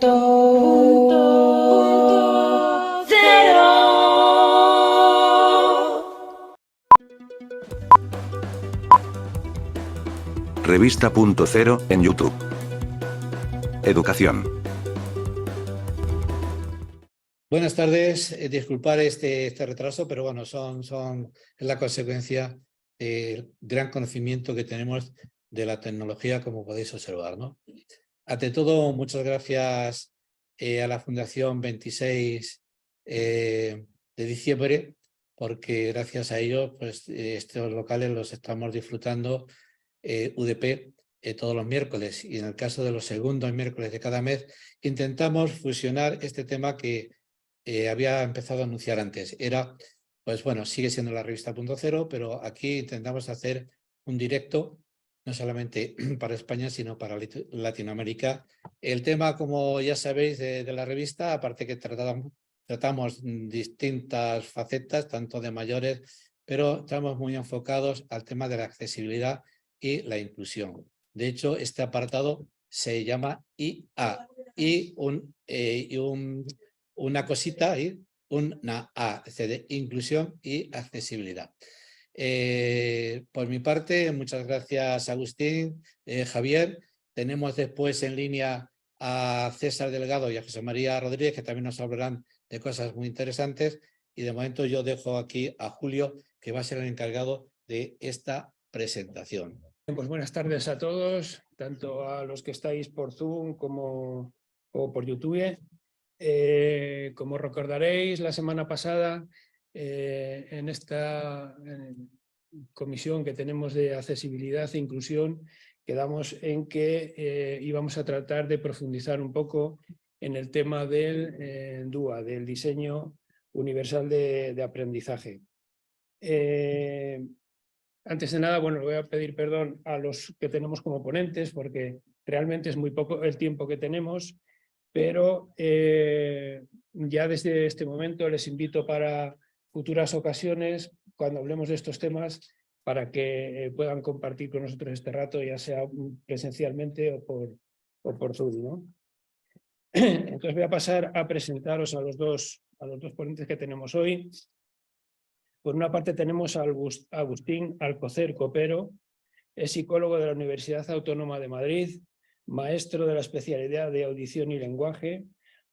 Punto cero. Revista Punto Cero en YouTube. Educación. Buenas tardes, disculpar este retraso, pero bueno, es la consecuencia del gran conocimiento que tenemos de la tecnología, como podéis observar, ¿no? Ante todo, muchas gracias a la Fundación 26 de diciembre, porque gracias a ellos, pues estos locales los estamos disfrutando UDP todos los miércoles, y en el caso de los segundos miércoles de cada mes, intentamos fusionar este tema que había empezado a anunciar antes. Era, pues bueno, sigue siendo la revista Punto Cero, pero aquí intentamos hacer un directo, no solamente para España, sino para Latinoamérica. El tema, como ya sabéis, de la revista, aparte que tratamos distintas facetas, tanto de mayores, pero estamos muy enfocados al tema de la accesibilidad y la inclusión. De hecho, este apartado se llama IA, y una cosita ahí, una A, es decir, de inclusión y accesibilidad. Por mi parte, muchas gracias Agustín, Javier. Tenemos después en línea a César Delgado y a José María Rodríguez, que también nos hablarán de cosas muy interesantes. Y de momento yo dejo aquí a Julio, que va a ser el encargado de esta presentación. Pues buenas tardes a todos, tanto a los que estáis por Zoom como por YouTube. Como recordaréis, la semana pasada en esta comisión que tenemos de accesibilidad e inclusión, quedamos en que íbamos a tratar de profundizar un poco en el tema del DUA, del diseño universal de aprendizaje. Antes de nada, bueno, le voy a pedir perdón a los que tenemos como ponentes, porque realmente es muy poco el tiempo que tenemos, pero ya desde este momento les invito para futuras ocasiones, cuando hablemos de estos temas, para que puedan compartir con nosotros este rato, ya sea presencialmente o por Zoom, ¿no? Entonces voy a pasar a presentaros a los dos ponentes que tenemos hoy. Por una parte tenemos a Agustín Alcocer Copero, es psicólogo de la Universidad Autónoma de Madrid, maestro de la especialidad de audición y lenguaje,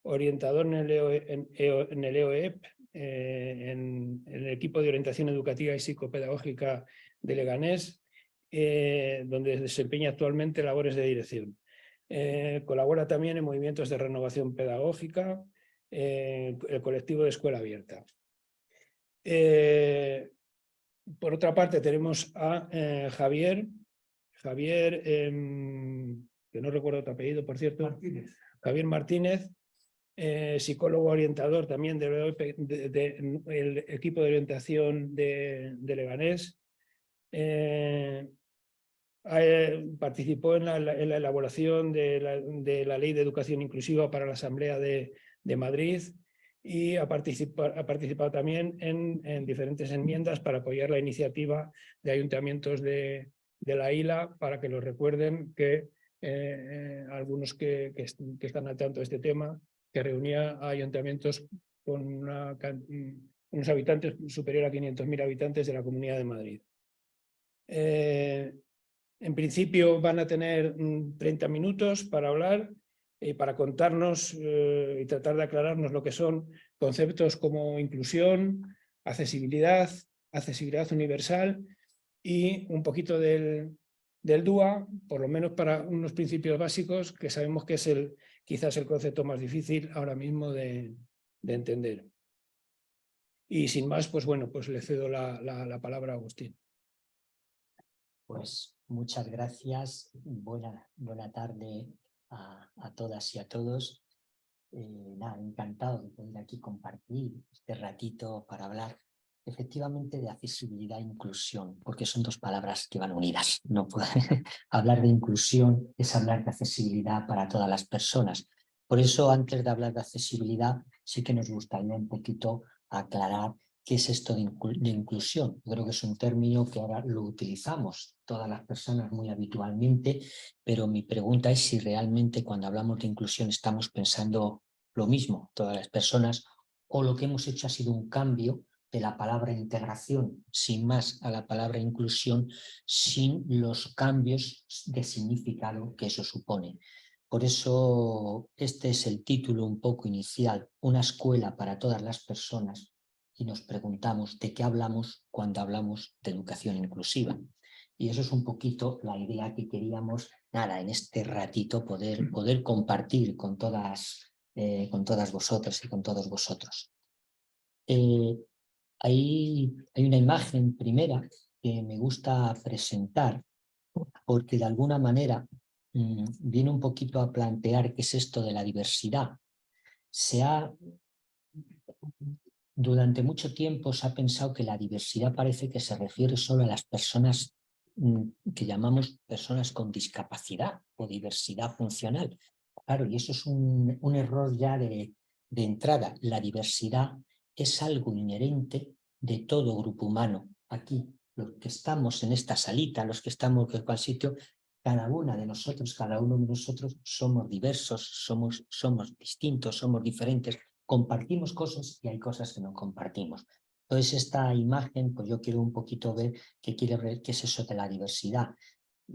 orientador en el EOEP, en el equipo de orientación educativa y psicopedagógica de Leganés, donde desempeña actualmente labores de dirección. Colabora también en movimientos de renovación pedagógica, el colectivo de Escuela Abierta. Por otra parte tenemos a Javier, que no recuerdo tu apellido, por cierto. Martínez. Javier Martínez, psicólogo orientador también del equipo de orientación de Leganés. Participó en la elaboración de la Ley de Educación Inclusiva para la Asamblea de Madrid, y ha participado también en diferentes enmiendas para apoyar la iniciativa de ayuntamientos de la isla, para que lo recuerden, que algunos que están al tanto de este tema, que reunía a ayuntamientos con unos habitantes superior a 500.000 habitantes de la Comunidad de Madrid. En principio van a tener 30 minutos para hablar, para contarnos y tratar de aclararnos lo que son conceptos como inclusión, accesibilidad universal y un poquito del DUA, por lo menos para unos principios básicos que sabemos que es quizás el concepto más difícil ahora mismo de entender. Y sin más, pues bueno, pues le cedo la palabra a Agustín. Pues muchas gracias, buena tarde a todas y a todos. Encantado de poder aquí compartir este ratito para hablar efectivamente de accesibilidad e inclusión, porque son dos palabras que van unidas. No puedo hablar de inclusión es hablar de accesibilidad para todas las personas. Por eso, antes de hablar de accesibilidad, sí que nos gustaría un poquito aclarar ¿qué es esto de inclusión? Yo creo que es un término que ahora lo utilizamos todas las personas muy habitualmente, pero mi pregunta es si realmente cuando hablamos de inclusión estamos pensando lo mismo, todas las personas, o lo que hemos hecho ha sido un cambio de la palabra integración, sin más, a la palabra inclusión, sin los cambios de significado que eso supone. Por eso este es el título un poco inicial, una escuela para todas las personas, y nos preguntamos de qué hablamos cuando hablamos de educación inclusiva. Y eso es un poquito la idea que queríamos, nada, en este ratito poder compartir con todas vosotras y con todos vosotros. Hay una imagen primera que me gusta presentar porque de alguna manera viene un poquito a plantear qué es esto de la diversidad. Durante mucho tiempo se ha pensado que la diversidad parece que se refiere solo a las personas que llamamos personas con discapacidad o diversidad funcional. Claro, y eso es un error ya de entrada. La diversidad es algo inherente de todo grupo humano. Aquí, los que estamos en esta salita, los que estamos en cualquier sitio, cada una de nosotros, cada uno de nosotros somos diversos, somos distintos, somos diferentes, compartimos cosas y hay cosas que no compartimos. Entonces esta imagen, pues yo quiero un poquito ver qué es eso de la diversidad.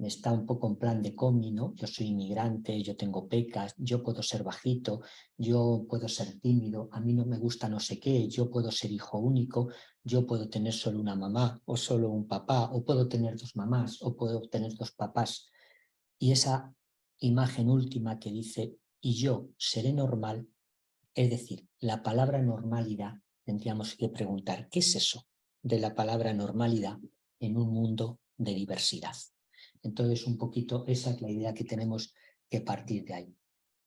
Está un poco en plan de cómic, ¿no? Yo soy inmigrante, yo tengo pecas, yo puedo ser bajito, yo puedo ser tímido, a mí no me gusta no sé qué, yo puedo ser hijo único, yo puedo tener solo una mamá o solo un papá, o puedo tener dos mamás o puedo tener dos papás. Y esa imagen última que dice, y yo seré normal, es decir, la palabra normalidad, tendríamos que preguntar, ¿qué es eso de la palabra normalidad en un mundo de diversidad? Entonces, un poquito esa es la idea que tenemos que partir de ahí.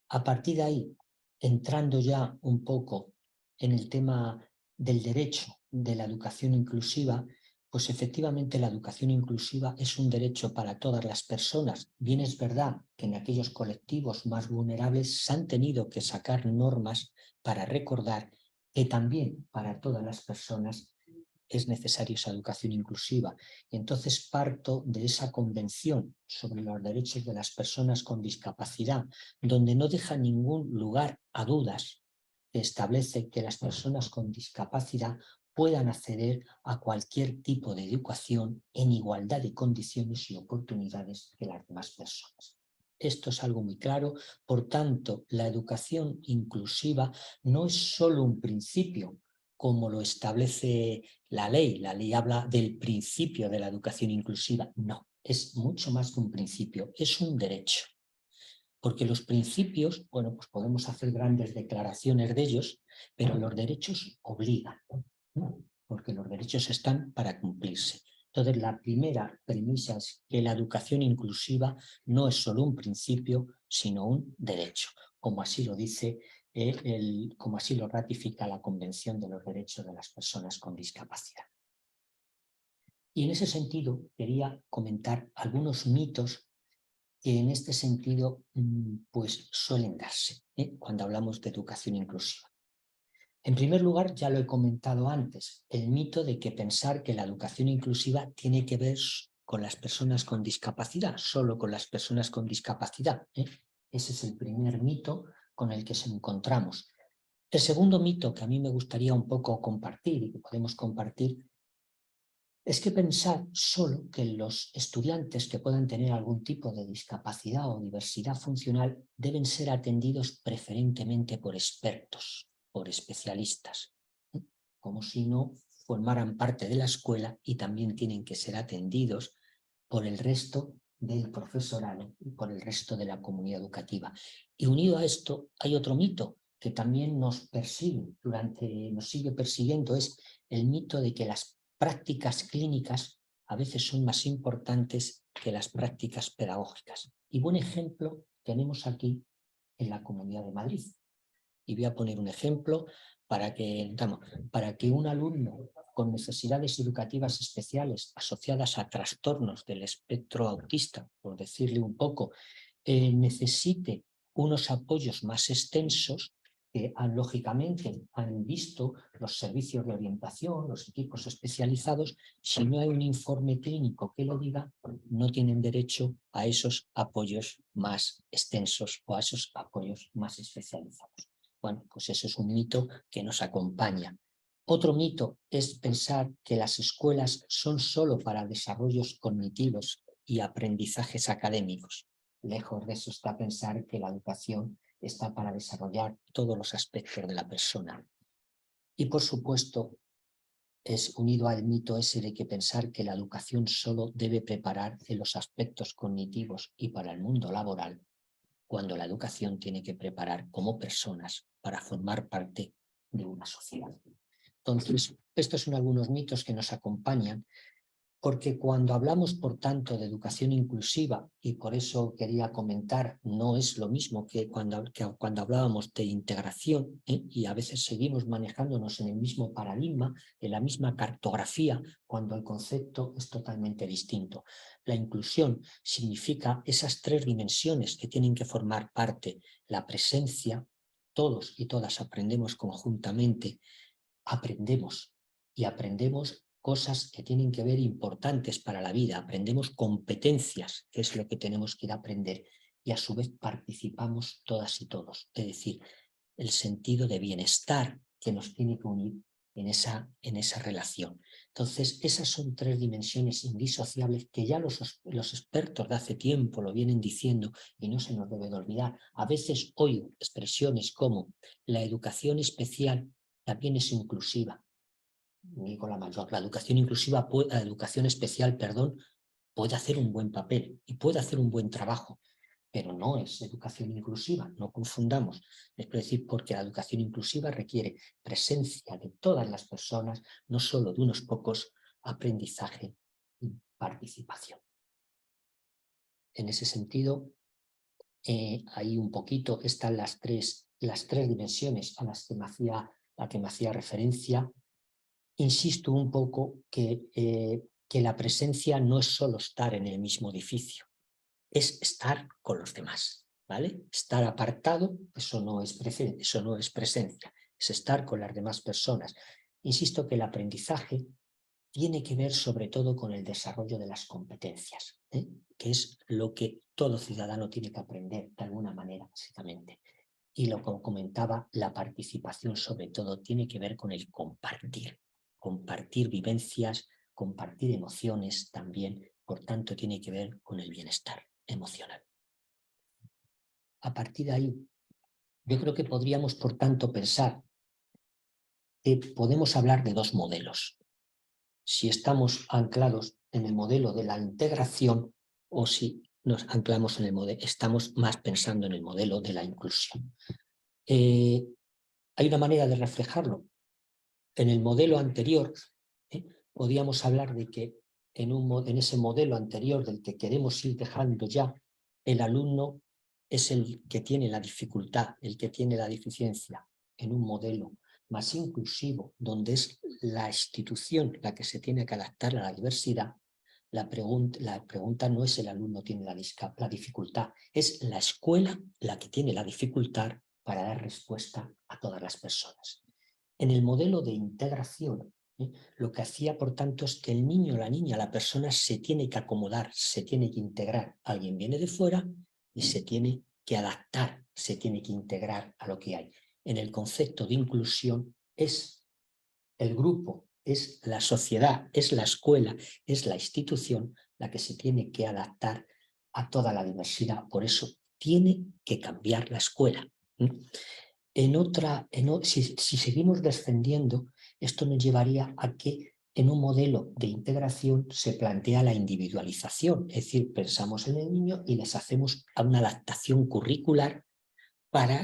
A partir de ahí, entrando ya un poco en el tema del derecho de la educación inclusiva, pues efectivamente la educación inclusiva es un derecho para todas las personas. Bien es verdad que en aquellos colectivos más vulnerables se han tenido que sacar normas para recordar que también para todas las personas es necesaria esa educación inclusiva. Entonces parto de esa convención sobre los derechos de las personas con discapacidad, donde no deja ningún lugar a dudas, que establece que las personas con discapacidad puedan acceder a cualquier tipo de educación en igualdad de condiciones y oportunidades que las demás personas. Esto es algo muy claro. Por tanto, la educación inclusiva no es solo un principio, como lo establece la ley. La ley habla del principio de la educación inclusiva. No, es mucho más que un principio, es un derecho. Porque los principios, bueno, pues podemos hacer grandes declaraciones de ellos, pero los derechos obligan, ¿no? Porque los derechos están para cumplirse. Entonces, la primera premisa es que la educación inclusiva no es solo un principio, sino un derecho, como así lo dice, como así lo ratifica la Convención de los Derechos de las Personas con Discapacidad. Y en ese sentido, quería comentar algunos mitos que en este sentido pues suelen darse cuando hablamos de educación inclusiva. En primer lugar, ya lo he comentado antes, el mito de que pensar que la educación inclusiva tiene que ver con las personas con discapacidad, solo con las personas con discapacidad. Ese es el primer mito con el que nos encontramos. El segundo mito que a mí me gustaría un poco compartir y que podemos compartir es que pensar solo que los estudiantes que puedan tener algún tipo de discapacidad o diversidad funcional deben ser atendidos preferentemente por expertos, por especialistas, como si no formaran parte de la escuela y también tienen que ser atendidos por el resto del profesorado y por el resto de la comunidad educativa. Y unido a esto hay otro mito que también nos sigue persiguiendo, es el mito de que las prácticas clínicas a veces son más importantes que las prácticas pedagógicas. Y buen ejemplo tenemos aquí en la Comunidad de Madrid. Y voy a poner un ejemplo para que un alumno con necesidades educativas especiales asociadas a trastornos del espectro autista, por decirle un poco, necesite unos apoyos más extensos, que lógicamente han visto los servicios de orientación, los equipos especializados, si no hay un informe clínico que lo diga, no tienen derecho a esos apoyos más extensos o a esos apoyos más especializados. Bueno, pues eso es un mito que nos acompaña. Otro mito es pensar que las escuelas son solo para desarrollos cognitivos y aprendizajes académicos. Lejos de eso está pensar que la educación está para desarrollar todos los aspectos de la persona. Y por supuesto, es unido al mito ese de que pensar que la educación solo debe preparar en los aspectos cognitivos y para el mundo laboral, cuando la educación tiene que preparar como personas para formar parte de una sociedad. Entonces, estos son algunos mitos que nos acompañan, porque cuando hablamos, por tanto, de educación inclusiva, y por eso quería comentar, no es lo mismo que cuando hablábamos de integración, y a veces seguimos manejándonos en el mismo paradigma, en la misma cartografía, cuando el concepto es totalmente distinto. La inclusión significa esas tres dimensiones que tienen que formar parte: la presencia, todos y todas aprendemos conjuntamente, aprendemos cosas que tienen que ver importantes para la vida, aprendemos competencias, que es lo que tenemos que ir a aprender, y a su vez participamos todas y todos, es decir, el sentido de bienestar que nos tiene que unir en esa relación. Entonces, esas son tres dimensiones indisociables que ya los expertos de hace tiempo lo vienen diciendo y no se nos debe de olvidar. A veces oigo expresiones como la educación especial también es inclusiva. Digo la educación inclusiva, la educación especial, perdón, puede hacer un buen papel y puede hacer un buen trabajo, pero no es educación inclusiva, no confundamos. Es decir, porque la educación inclusiva requiere presencia de todas las personas, no solo de unos pocos, aprendizaje y participación. En ese sentido, ahí un poquito están las tres dimensiones a las que me hacía referencia. Insisto un poco que la presencia no es solo estar en el mismo edificio, es estar con los demás, ¿vale? Estar apartado, eso no es presencia, es estar con las demás personas. Insisto que el aprendizaje tiene que ver sobre todo con el desarrollo de las competencias, que es lo que todo ciudadano tiene que aprender de alguna manera, básicamente. Y lo que comentaba, la participación sobre todo tiene que ver con el compartir vivencias, compartir emociones también, por tanto tiene que ver con el bienestar emocional. A partir de ahí, yo creo que podríamos, por tanto, pensar que podemos hablar de dos modelos. Si estamos anclados en el modelo de la integración o si nos anclamos en el modelo, estamos más pensando en el modelo de la inclusión. Hay una manera de reflejarlo. En el modelo anterior, podíamos hablar de que en ese modelo anterior del que queremos ir dejando ya, el alumno es el que tiene la dificultad, el que tiene la deficiencia. En un modelo más inclusivo, donde es la institución la que se tiene que adaptar a la diversidad, la pregunta no es el alumno tiene la dificultad, es la escuela la que tiene la dificultad para dar respuesta a todas las personas. En el modelo de integración, lo que hacía, por tanto, es que el niño, la niña, la persona se tiene que acomodar, se tiene que integrar. Alguien viene de fuera y se tiene que adaptar, se tiene que integrar a lo que hay. En el concepto de inclusión es el grupo, es la sociedad, es la escuela, es la institución la que se tiene que adaptar a toda la diversidad. Por eso tiene que cambiar la escuela. Si seguimos descendiendo, esto nos llevaría a que en un modelo de integración se plantea la individualización, es decir, pensamos en el niño y les hacemos una adaptación curricular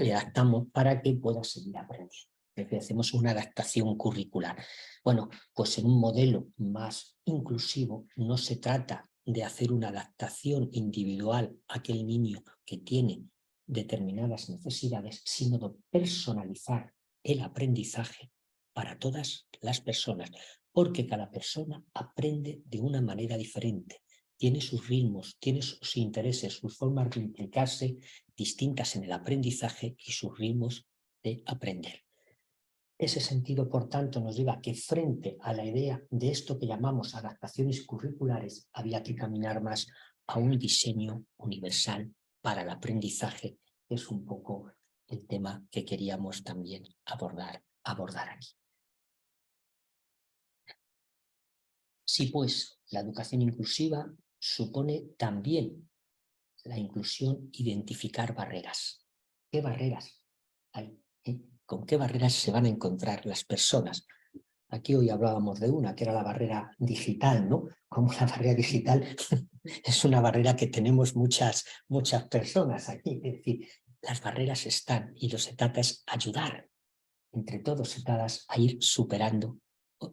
le adaptamos para que pueda seguir aprendiendo. Es decir, hacemos una adaptación curricular. Bueno, pues en un modelo más inclusivo no se trata de hacer una adaptación individual a aquel niño que tiene determinadas necesidades, sino de personalizar el aprendizaje para todas las personas, porque cada persona aprende de una manera diferente, tiene sus ritmos, tiene sus intereses, sus formas de implicarse distintas en el aprendizaje y sus ritmos de aprender. Ese sentido, por tanto, nos lleva a que frente a la idea de esto que llamamos adaptaciones curriculares, había que caminar más a un diseño universal para el aprendizaje, que es un poco el tema que queríamos también abordar aquí. Sí, pues, la educación inclusiva supone también la inclusión, identificar barreras. ¿Qué barreras hay? ¿Con qué barreras se van a encontrar las personas? Aquí hoy hablábamos de una, que era la barrera digital, ¿no? Como la barrera digital es una barrera que tenemos muchas personas aquí. Es decir, las barreras están y lo que se trata es ayudar entre todos y todas a ir superando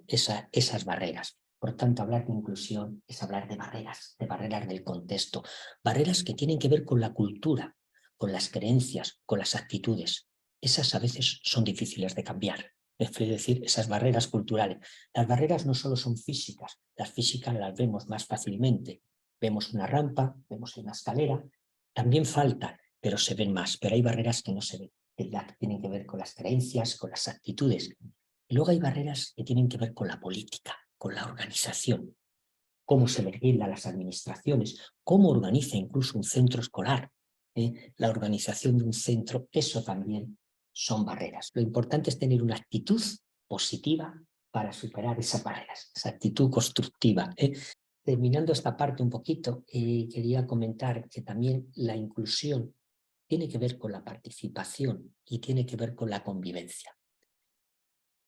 esas barreras. Por tanto, hablar de inclusión es hablar de barreras del contexto, barreras que tienen que ver con la cultura, con las creencias, con las actitudes. Esas a veces son difíciles de cambiar. Es decir, esas barreras culturales. Las barreras no solo son físicas, las físicas las vemos más fácilmente. Vemos una rampa, vemos una escalera, también faltan, pero se ven más. Pero hay barreras que no se ven, que tienen que ver con las creencias, con las actitudes. Y luego hay barreras que tienen que ver con la política, con la organización, cómo se legisla las administraciones, cómo organiza incluso un centro escolar, la organización de un centro, eso también son barreras. Lo importante es tener una actitud positiva para superar esas barreras, esa actitud constructiva. Terminando esta parte un poquito, quería comentar que también la inclusión tiene que ver con la participación y tiene que ver con la convivencia.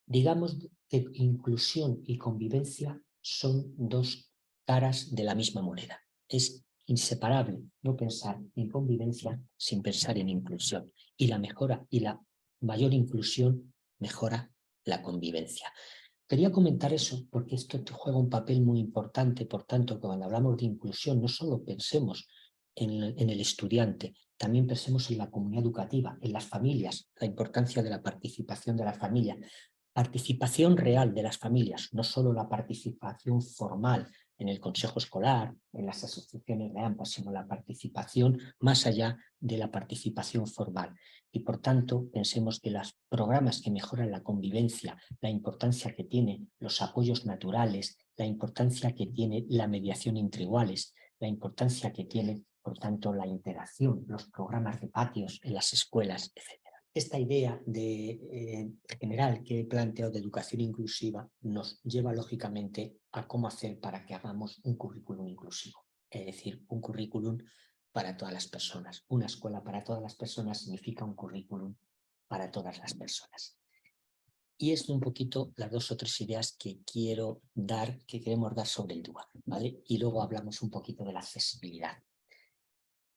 Digamos que inclusión y convivencia son dos caras de la misma moneda. Es inseparable no pensar en convivencia sin pensar en inclusión. Y la mayor inclusión mejora la convivencia. Quería comentar eso porque esto juega un papel muy importante. Por tanto, cuando hablamos de inclusión, no solo pensemos en el estudiante, también pensemos en la comunidad educativa, en las familias, la importancia de la participación de la familia. Participación real de las familias, no solo la participación formal en el consejo escolar, en las asociaciones de AMPA, sino la participación más allá de la participación formal. Y por tanto, pensemos que los programas que mejoran la convivencia, la importancia que tienen los apoyos naturales, la importancia que tiene la mediación entre iguales, la importancia que tiene, por tanto, la interacción, los programas de patios en las escuelas, etc. Esta idea general que he planteado de educación inclusiva nos lleva lógicamente a cómo hacer para que hagamos un currículum inclusivo, es decir, un currículum para todas las personas. Una escuela para todas las personas significa un currículum para todas las personas. Y es un poquito las 2 o 3 ideas que queremos dar sobre el DUA, ¿vale? Y luego hablamos un poquito de la accesibilidad.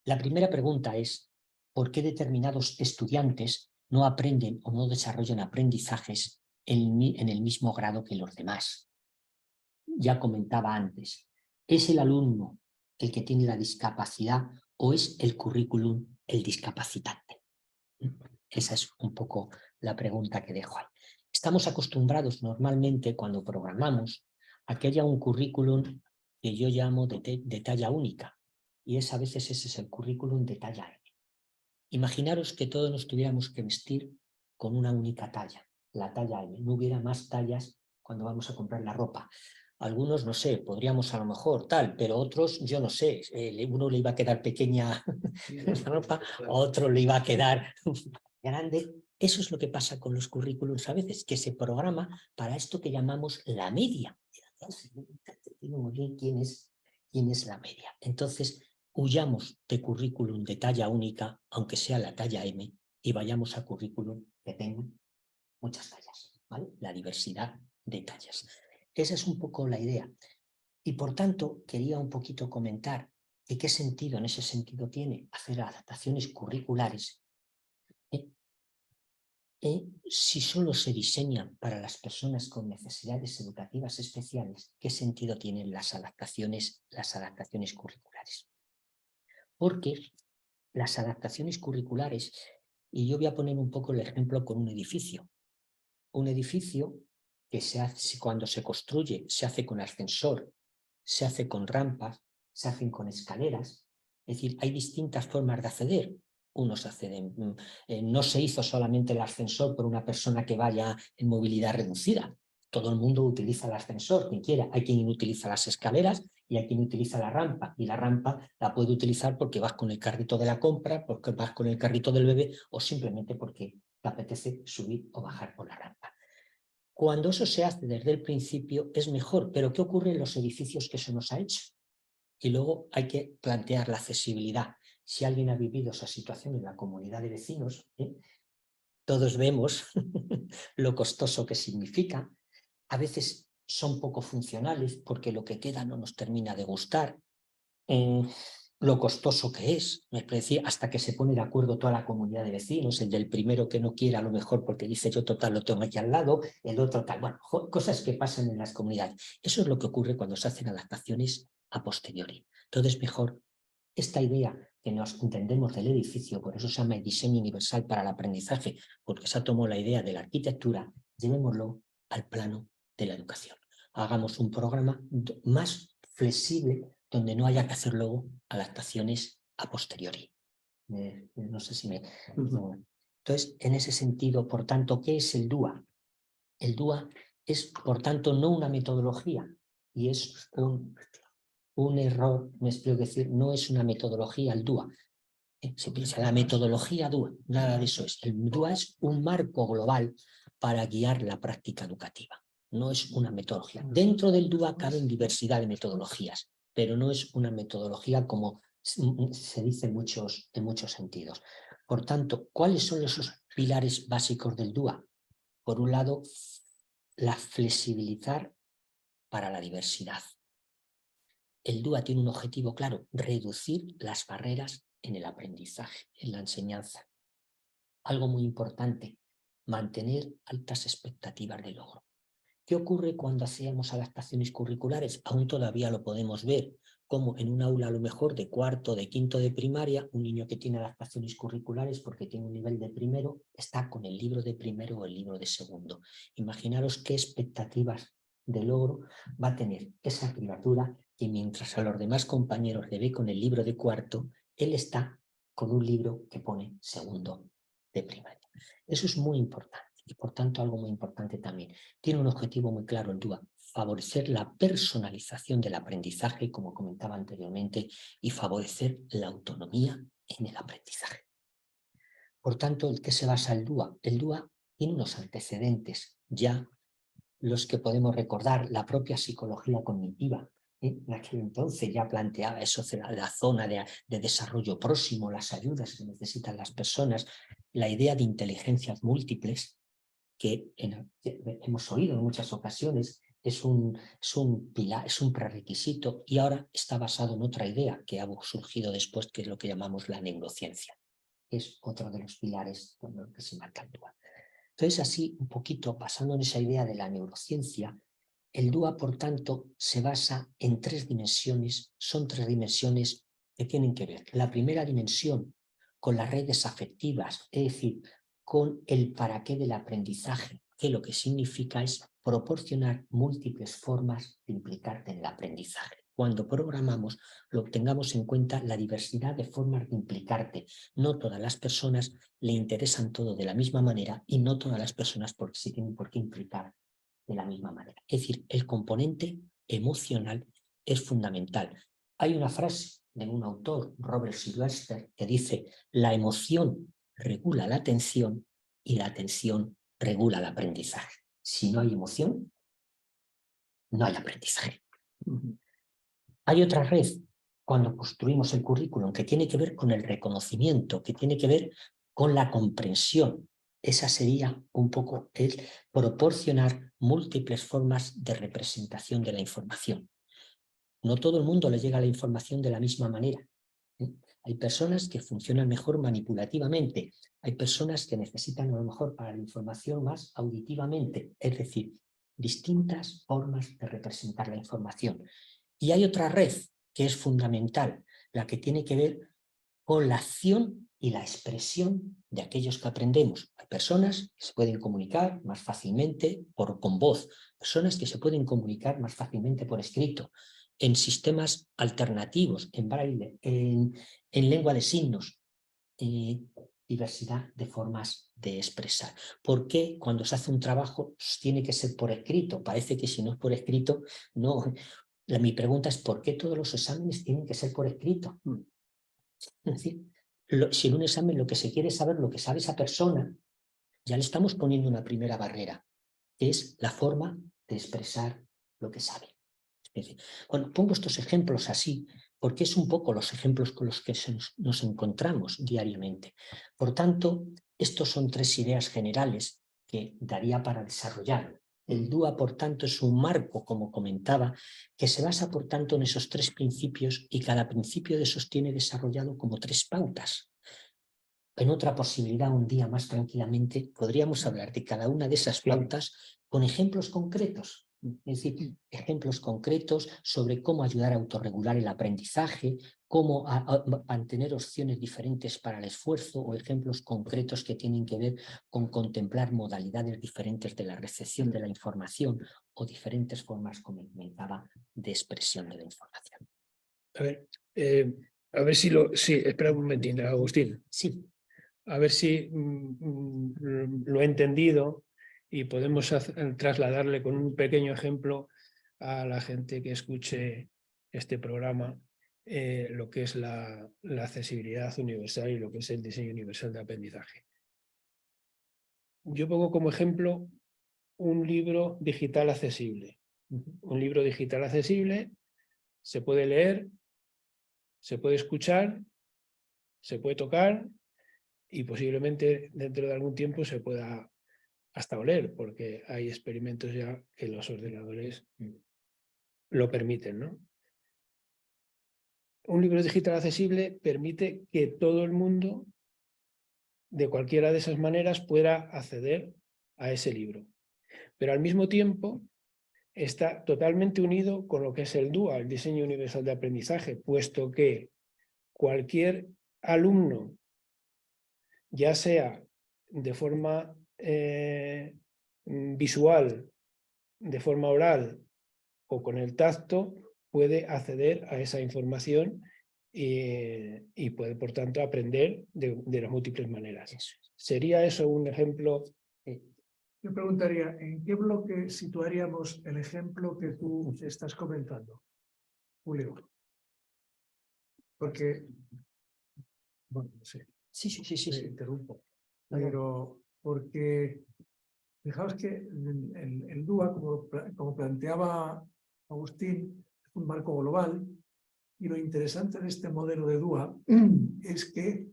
La primera pregunta es, ¿por qué determinados estudiantes no aprenden o no desarrollan aprendizajes en el mismo grado que los demás? Ya comentaba antes, ¿es el alumno el que tiene la discapacidad o es el currículum el discapacitante? Esa es un poco la pregunta que dejo ahí. Estamos acostumbrados normalmente cuando programamos a que haya un currículum que yo llamo de talla única, y a veces ese es el currículum de talla M. Imaginaros que todos nos tuviéramos que vestir con una única talla, la talla M. No hubiera más tallas cuando vamos a comprar la ropa. Algunos, no sé, podríamos a lo mejor tal, pero otros, yo no sé, uno le iba a quedar pequeña la ropa, a otro le iba a quedar grande. Eso es lo que pasa con los currículums a veces, que se programa para esto que llamamos la media. Muy bien quién es la media. Entonces, huyamos de currículum de talla única, aunque sea la talla M, y vayamos a currículum que tengan muchas tallas, ¿vale? La diversidad de tallas. Esa es un poco la idea. Y por tanto, quería un poquito comentar de qué sentido, en ese sentido, tiene hacer adaptaciones curriculares si solo se diseñan para las personas con necesidades educativas especiales, ¿qué sentido tienen las adaptaciones curriculares? Porque las adaptaciones curriculares, y yo voy a poner un poco el ejemplo con un edificio que se hace, cuando se construye, se hace con ascensor, se hace con rampas, se hacen con escaleras, es decir, hay distintas formas de acceder. uno se accede. No se hizo solamente el ascensor por una persona que vaya en movilidad reducida. Todo el mundo utiliza el ascensor, quien quiera. Hay quien utiliza las escaleras y hay quien utiliza la rampa. Y la rampa la puede utilizar porque vas con el carrito de la compra, porque vas con el carrito del bebé o simplemente porque te apetece subir o bajar por la rampa. Cuando eso se hace desde el principio es mejor, pero ¿qué ocurre en los edificios que se nos ha hecho? Y luego hay que plantear la accesibilidad. Si alguien ha vivido esa situación en la comunidad de vecinos, todos vemos lo costoso que significa. A veces son poco funcionales porque lo que queda no nos termina de gustar. Lo costoso que es, me parece, hasta que se pone de acuerdo toda la comunidad de vecinos, el del primero que no quiere a lo mejor porque dice yo total lo tengo aquí al lado, el otro tal, bueno, cosas que pasan en las comunidades. Eso es lo que ocurre cuando se hacen adaptaciones a posteriori. Entonces mejor esta idea que nos entendemos del edificio, por eso se llama el diseño universal para el aprendizaje, porque se ha tomado la idea de la arquitectura, llevémoslo al plano de la educación. Hagamos un programa más flexible donde no haya que hacer luego adaptaciones a posteriori. No sé si me... Entonces, en ese sentido, por tanto, ¿qué es el DUA? El DUA es, por tanto, no una metodología y es un error, me explico decir, no es una metodología el DUA. Se piensa la metodología DUA, nada de eso es. El DUA es un marco global para guiar la práctica educativa. No es una metodología. Dentro del DUA caben diversidad de metodologías, pero no es una metodología como se dice en muchos sentidos. Por tanto, ¿cuáles son esos pilares básicos del DUA? Por un lado, la flexibilizar para la diversidad. El DUA tiene un objetivo claro, reducir las barreras en el aprendizaje, en la enseñanza. Algo muy importante, mantener altas expectativas de logro. ¿Qué ocurre cuando hacíamos adaptaciones curriculares? Aún todavía lo podemos ver, como en un aula a lo mejor de cuarto, de quinto de primaria, un niño que tiene adaptaciones curriculares porque tiene un nivel de primero, está con el libro de primero o el libro de segundo. Imaginaros qué expectativas de logro va a tener esa criatura que mientras a los demás compañeros le ve con el libro de cuarto, él está con un libro que pone segundo de primaria. Eso es muy importante. Y por tanto algo muy importante también. Tiene un objetivo muy claro el DUA, favorecer la personalización del aprendizaje, como comentaba anteriormente, y favorecer la autonomía en el aprendizaje. Por tanto, ¿en qué se basa el DUA? El DUA tiene unos antecedentes ya, los que podemos recordar, la propia psicología cognitiva. En aquel entonces ya planteaba eso, la zona de desarrollo próximo, las ayudas que necesitan las personas, la idea de inteligencias múltiples, que hemos oído en muchas ocasiones, es un pilar, es un prerequisito y ahora está basado en otra idea que ha surgido después, que es lo que llamamos la neurociencia. Es otro de los pilares con los que se marca el DUA. Entonces, así, un poquito, basando en esa idea de la neurociencia, el DUA, por tanto, se basa en 3 dimensiones, son 3 dimensiones que tienen que ver. La primera dimensión con las redes afectivas, es decir, con el para qué del aprendizaje, que lo que significa es proporcionar múltiples formas de implicarte en el aprendizaje. Cuando programamos, lo tengamos en cuenta la diversidad de formas de implicarte. No todas las personas le interesan todo de la misma manera y no todas las personas se tienen por qué implicar de la misma manera. Es decir, el componente emocional es fundamental. Hay una frase de un autor, Robert Sylvester, que dice: la emoción regula la atención y la atención regula el aprendizaje. Si no hay emoción, no hay aprendizaje. Hay otra red cuando construimos el currículum que tiene que ver con el reconocimiento, que tiene que ver con la comprensión. Esa sería un poco el proporcionar múltiples formas de representación de la información. No todo el mundo le llega la información de la misma manera. Hay personas que funcionan mejor manipulativamente, hay personas que necesitan a lo mejor para la información más auditivamente, es decir, distintas formas de representar la información. Y hay otra red que es fundamental, la que tiene que ver con la acción y la expresión de aquellos que aprendemos. Hay personas que se pueden comunicar más fácilmente con voz, personas que se pueden comunicar más fácilmente por escrito, en sistemas alternativos, en braille, en lengua de signos. diversidad de formas de expresar. ¿Por qué cuando se hace un trabajo tiene que ser por escrito? Parece que si no es por escrito, no. Mi pregunta es ¿por qué todos los exámenes tienen que ser por escrito? Es decir, si en un examen lo que se quiere es saber lo que sabe esa persona, ya le estamos poniendo una primera barrera, que es la forma de expresar lo que sabe. Es decir, bueno, pongo estos ejemplos así porque es un poco los ejemplos con los que nos encontramos diariamente. Por tanto, estos son 3 ideas generales que daría para desarrollar. El DUA, por tanto, es un marco, como comentaba, que se basa, por tanto, en esos 3 principios y cada principio de esos tiene desarrollado como 3 pautas. En otra posibilidad, un día más tranquilamente, podríamos hablar de cada una de esas pautas con ejemplos concretos. Es decir, ejemplos concretos sobre cómo ayudar a autorregular el aprendizaje, cómo mantener opciones diferentes para el esfuerzo o ejemplos concretos que tienen que ver con contemplar modalidades diferentes de la recepción de la información o diferentes formas, como comentaba, de expresión de la información. A ver si lo... Sí, espera un momentito, Agustín. Sí. A ver si lo he entendido y podemos trasladarle con un pequeño ejemplo a la gente que escuche este programa lo que es la accesibilidad universal y lo que es el diseño universal de aprendizaje. Yo pongo como ejemplo un libro digital accesible. Un libro digital accesible se puede leer, se puede escuchar, se puede tocar y posiblemente dentro de algún tiempo se pueda hasta oler, porque hay experimentos ya que los ordenadores lo permiten, ¿no? Un libro digital accesible permite que todo el mundo, de cualquiera de esas maneras, pueda acceder a ese libro. Pero al mismo tiempo está totalmente unido con lo que es el DUA, el diseño universal de aprendizaje, puesto que cualquier alumno, ya sea de forma visual, de forma oral o con el tacto, puede acceder a esa información y puede, por tanto, aprender de las múltiples maneras. ¿Sería eso un ejemplo? Yo preguntaría, ¿en qué bloque situaríamos el ejemplo que tú estás comentando, Julio? Porque, bueno, no sé. Sí. Interrumpo. Pero porque, fijaos que el DUA, como planteaba Agustín, es un marco global y lo interesante de este modelo de DUA es que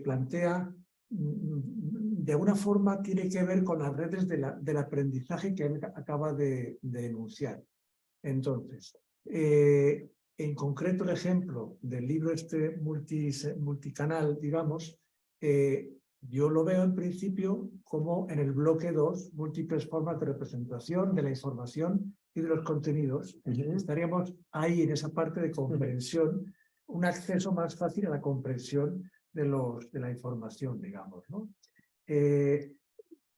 plantea, de alguna forma tiene que ver con las redes del aprendizaje que él acaba de enunciar. Entonces, en concreto el ejemplo del libro este multicanal, digamos, yo lo veo en principio como en el bloque 2, múltiples formas de representación de la información y de los contenidos. Estaríamos ahí en esa parte de comprensión, un acceso más fácil a la comprensión de la información, digamos, ¿no?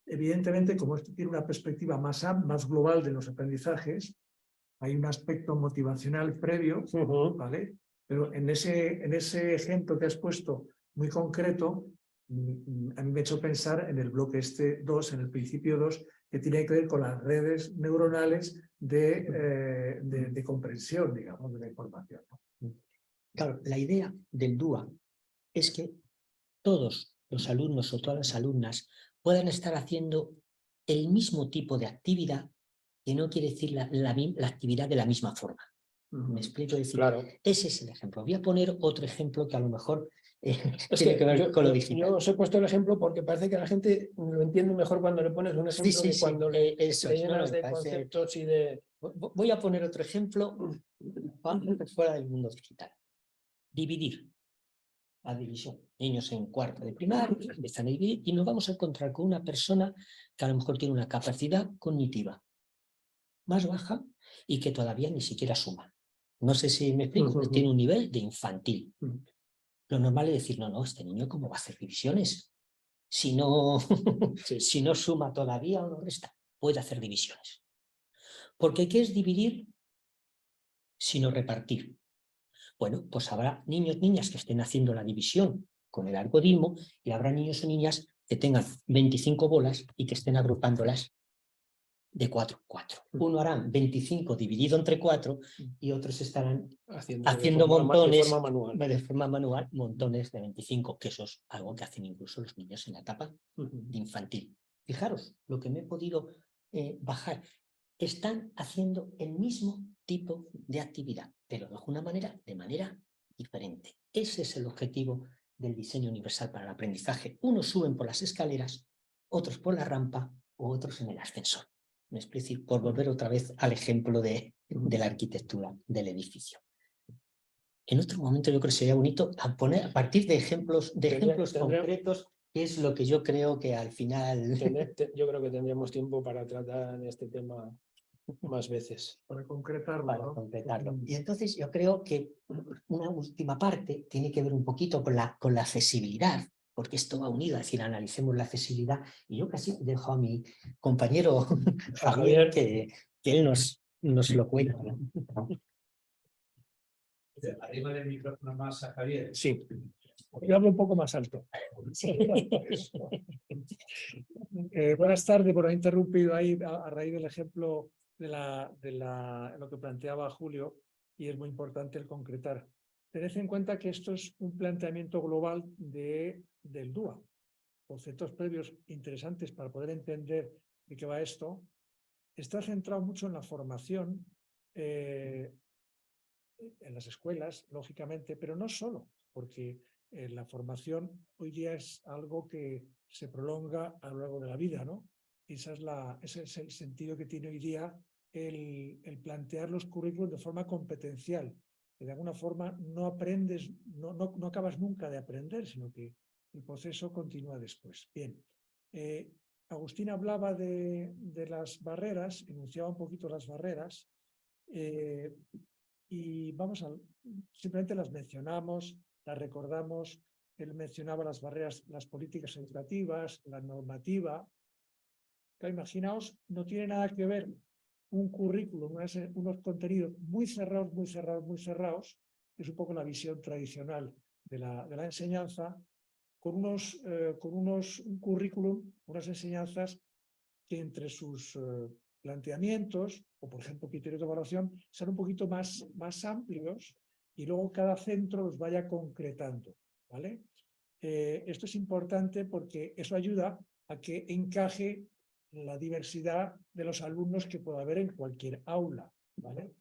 Evidentemente, como esto tiene una perspectiva más global de los aprendizajes, hay un aspecto motivacional previo, ¿vale? Pero en ese ejemplo que has puesto muy concreto, a mí me ha hecho pensar en el bloque 2, en el principio 2, que tiene que ver con las redes neuronales de comprensión, digamos, de la información. Claro, la idea del DUA es que todos los alumnos o todas las alumnas puedan estar haciendo el mismo tipo de actividad, que no quiere decir la actividad de la misma forma. ¿Me explico? Es decir, Claro. Ese es el ejemplo. Voy a poner otro ejemplo que a lo mejor Es tiene que ver con lo digital. Yo os he puesto el ejemplo porque parece que la gente lo entiende mejor cuando le pones un ejemplo que cuando le llenas de conceptos y de... Voy a poner otro ejemplo fuera del mundo digital. Dividir. La división. Niños en cuarto de primaria empiezan a dividir y nos vamos a encontrar con una persona que a lo mejor tiene una capacidad cognitiva más baja y que todavía ni siquiera suma. No sé si me explico, tiene un nivel de infantil. Lo normal es decir, no, este niño ¿cómo va a hacer divisiones? Si no suma todavía o no resta, puede hacer divisiones. Porque ¿qué es dividir sino repartir? Bueno, pues habrá niños, niñas que estén haciendo la división con el algoritmo y habrá niños o niñas que tengan 25 bolas y que estén agrupándolas de 4 en 4. Uno harán 25 dividido entre 4 y otros estarán haciendo montones de forma manual, montones de 25, que eso es algo que hacen incluso los niños en la etapa infantil. Fijaros lo que me he podido bajar. Están haciendo el mismo tipo de actividad, pero de manera diferente. Ese es el objetivo del diseño universal para el aprendizaje. Unos suben por las escaleras, otros por la rampa o otros en el ascensor. Me explico, por volver otra vez al ejemplo de la arquitectura del edificio. En otro momento yo creo que sería bonito a partir de ejemplos concretos, que es lo que yo creo que al final... Yo creo que tendríamos tiempo para tratar este tema más veces. Para concretarlo. Para concretarlo. Y entonces yo creo que una última parte tiene que ver un poquito con la accesibilidad, porque esto va unido, es decir, analicemos la accesibilidad. Y yo casi dejo a mi compañero Javier que él nos lo cuente. Arriba del micrófono más a Javier. Sí, yo hablo un poco más alto. Sí. Buenas tardes, por haber interrumpido ahí a raíz del ejemplo de lo que planteaba Julio, y es muy importante el concretar. Tened en cuenta que esto es un planteamiento global del DUA. Conceptos previos interesantes para poder entender de qué va esto. Está centrado mucho en la formación, en las escuelas, lógicamente, pero no solo, porque la formación hoy día es algo que se prolonga a lo largo de la vida, ¿no? Ese es el sentido que tiene hoy día el plantear los currículos de forma competencial, que de alguna forma no aprendes, no acabas nunca de aprender, sino que el proceso continúa después. Bien, Agustín hablaba de las barreras, enunciaba un poquito las barreras, y simplemente las mencionamos, las recordamos. Él mencionaba las barreras, las políticas educativas, la normativa. Claro, imaginaos, no tiene nada que ver un currículum, unos contenidos muy cerrados, que es un poco la visión tradicional de la enseñanza, con un currículum, unas enseñanzas que entre sus planteamientos, o por ejemplo criterios de evaluación, sean un poquito más amplios y luego cada centro los vaya concretando, ¿vale? Esto es importante porque eso ayuda a que encaje la diversidad de los alumnos que pueda haber en cualquier aula, ¿vale?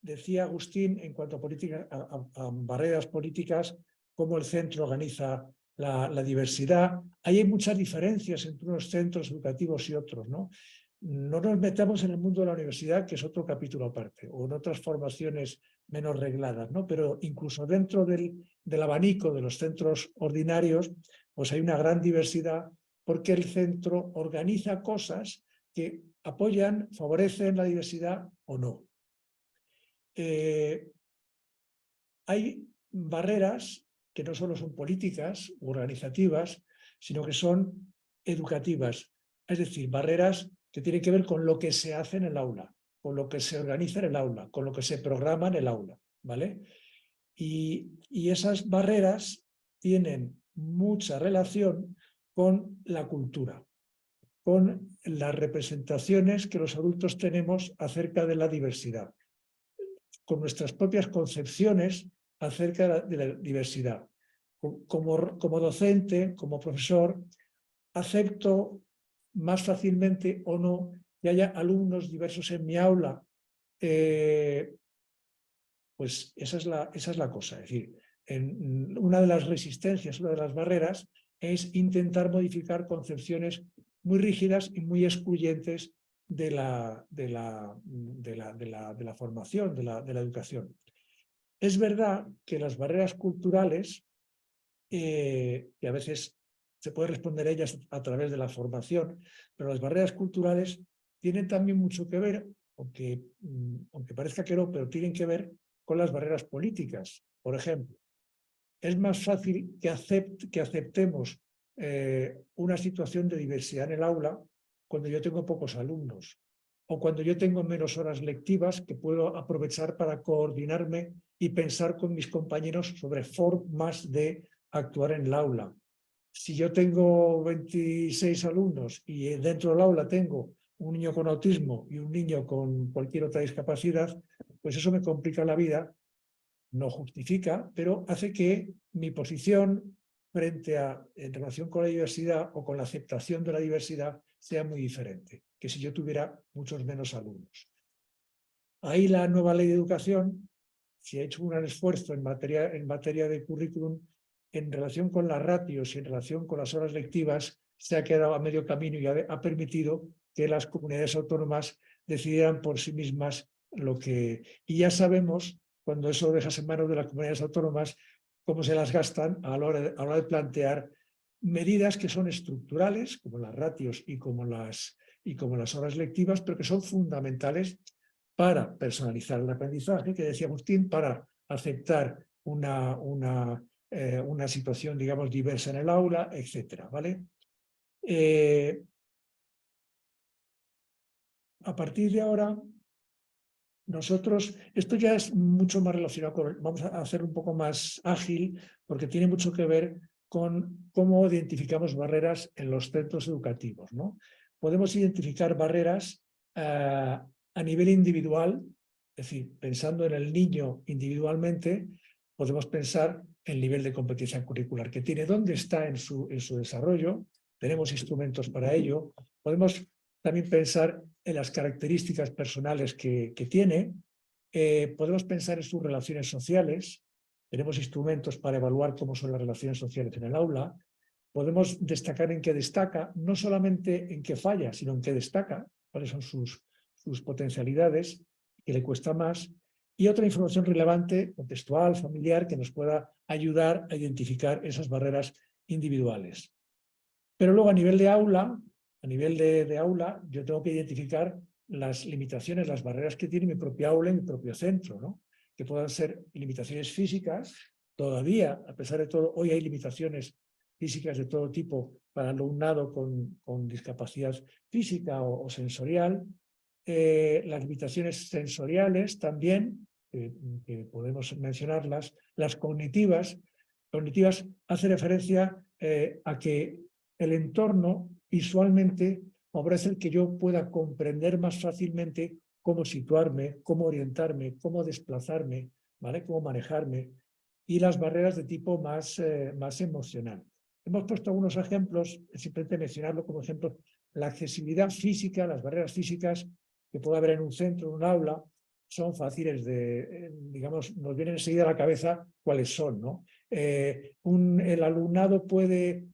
Decía Agustín, en cuanto a barreras políticas, cómo el centro organiza la diversidad. Ahí hay muchas diferencias entre unos centros educativos y otros, ¿no? No nos metamos en el mundo de la universidad, que es otro capítulo aparte, o en otras formaciones menos regladas, ¿no? Pero incluso dentro del abanico de los centros ordinarios, pues hay una gran diversidad, porque el centro organiza cosas que apoyan, favorecen la diversidad o no. Hay barreras que no solo son políticas u organizativas, sino que son educativas, es decir, barreras que tienen que ver con lo que se hace en el aula, con lo que se organiza en el aula, con lo que se programa en el aula, ¿vale? Y esas barreras tienen mucha relación con la cultura, con las representaciones que los adultos tenemos acerca de la diversidad, con nuestras propias concepciones acerca de la diversidad. Como docente, como profesor, acepto más fácilmente o no que haya alumnos diversos en mi aula. Pues esa es la cosa. Es decir, una de las resistencias, una de las barreras, es intentar modificar concepciones muy rígidas y muy excluyentes de la formación, de la educación. Es verdad que las barreras culturales, que a veces se puede responder a ellas a través de la formación, pero las barreras culturales tienen también mucho que ver, aunque parezca que no, pero tienen que ver con las barreras políticas. Por ejemplo, es más fácil que aceptemos una situación de diversidad en el aula cuando yo tengo pocos alumnos, o cuando yo tengo menos horas lectivas que puedo aprovechar para coordinarme y pensar con mis compañeros sobre formas de actuar en el aula. Si yo tengo 26 alumnos y dentro del aula tengo un niño con autismo y un niño con cualquier otra discapacidad, pues eso me complica la vida, no justifica, pero hace que mi posición en relación con la diversidad o con la aceptación de la diversidad sea muy diferente que si yo tuviera muchos menos alumnos. Ahí la nueva ley de educación, si ha hecho un gran esfuerzo en materia de currículum, en relación con las ratios y en relación con las horas lectivas, se ha quedado a medio camino y ha permitido que las comunidades autónomas decidieran por sí mismas lo que... Y ya sabemos, cuando eso deja en manos de las comunidades autónomas, cómo se las gastan a la hora de plantear medidas que son estructurales, como las ratios y como las horas lectivas, pero que son fundamentales para personalizar el aprendizaje, que decía Agustín, para aceptar una situación, digamos, diversa en el aula, etcétera, ¿vale? A partir de ahora, nosotros, esto ya es mucho más relacionado con, vamos a hacer un poco más ágil, porque tiene mucho que ver con cómo identificamos barreras en los centros educativos, ¿no? Podemos identificar barreras a nivel individual, es decir, pensando en el niño individualmente, podemos pensar el nivel de competencia curricular que tiene, dónde está en su desarrollo, tenemos instrumentos para ello, podemos también pensar en las características personales que tiene, podemos pensar en sus relaciones sociales, tenemos instrumentos para evaluar cómo son las relaciones sociales en el aula, podemos destacar en qué destaca, no solamente en qué falla, sino en qué destaca, cuáles son sus potencialidades, que le cuesta más, y otra información relevante, contextual, familiar, que nos pueda ayudar a identificar esas barreras individuales. Pero luego a nivel de aula, yo tengo que identificar las limitaciones, las barreras que tiene mi propia aula y mi propio centro, ¿no? Que puedan ser limitaciones físicas. Todavía, a pesar de todo, hoy hay limitaciones físicas de todo tipo para el alumnado con discapacidad física o sensorial. Las limitaciones sensoriales también, que podemos mencionarlas, las cognitivas. Cognitivas hace referencia a que el entorno visualmente favorece el que yo pueda comprender más fácilmente cómo situarme, cómo orientarme, cómo desplazarme, ¿vale? Cómo manejarme, y las barreras de tipo más emocional. Hemos puesto algunos ejemplos, simplemente mencionarlo como ejemplo, la accesibilidad física, las barreras físicas que puede haber en un centro, en un aula, son fáciles de, digamos, nos vienen enseguida a la cabeza cuáles son, ¿no? El alumnado puede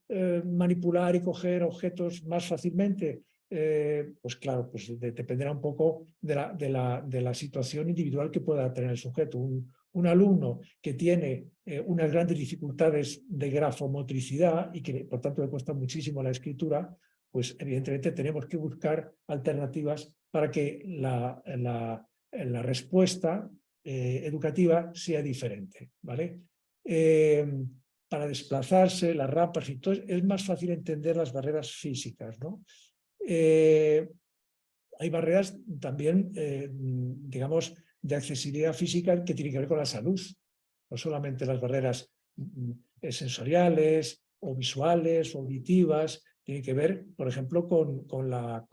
manipular y coger objetos más fácilmente. Pues claro, pues dependerá un poco de la situación individual que pueda tener el sujeto. Un alumno que tiene unas grandes dificultades de grafomotricidad y que por tanto le cuesta muchísimo la escritura, pues evidentemente tenemos que buscar alternativas para que la respuesta educativa sea diferente, ¿vale? Para desplazarse, las rampas y todo, es más fácil entender las barreras físicas, ¿no? Hay barreras también, digamos, de accesibilidad física que tienen que ver con la salud, no solamente las barreras sensoriales o visuales o auditivas, tienen que ver, por ejemplo, con la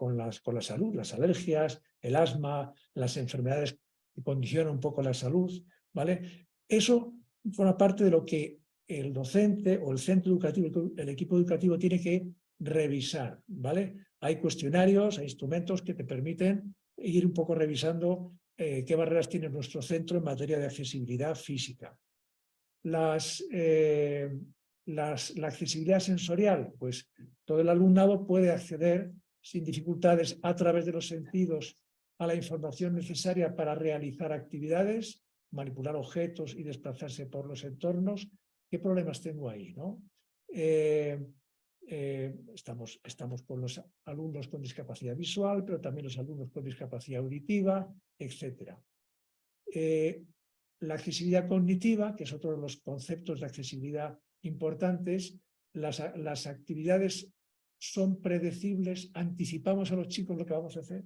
salud, las alergias, el asma, las enfermedades que condicionan un poco la salud, ¿vale? Eso forma parte de lo que el docente o el centro educativo, el equipo educativo tiene que revisar, ¿vale? Hay cuestionarios, hay instrumentos que te permiten ir un poco revisando qué barreras tiene nuestro centro en materia de accesibilidad física. La accesibilidad sensorial, pues todo el alumnado puede acceder sin dificultades a través de los sentidos a la información necesaria para realizar actividades, manipular objetos y desplazarse por los entornos. ¿Qué problemas tengo ahí, no? Estamos con los alumnos con discapacidad visual, pero también los alumnos con discapacidad auditiva, etc. La accesibilidad cognitiva, que es otro de los conceptos de accesibilidad importantes, las actividades son predecibles, anticipamos a los chicos lo que vamos a hacer.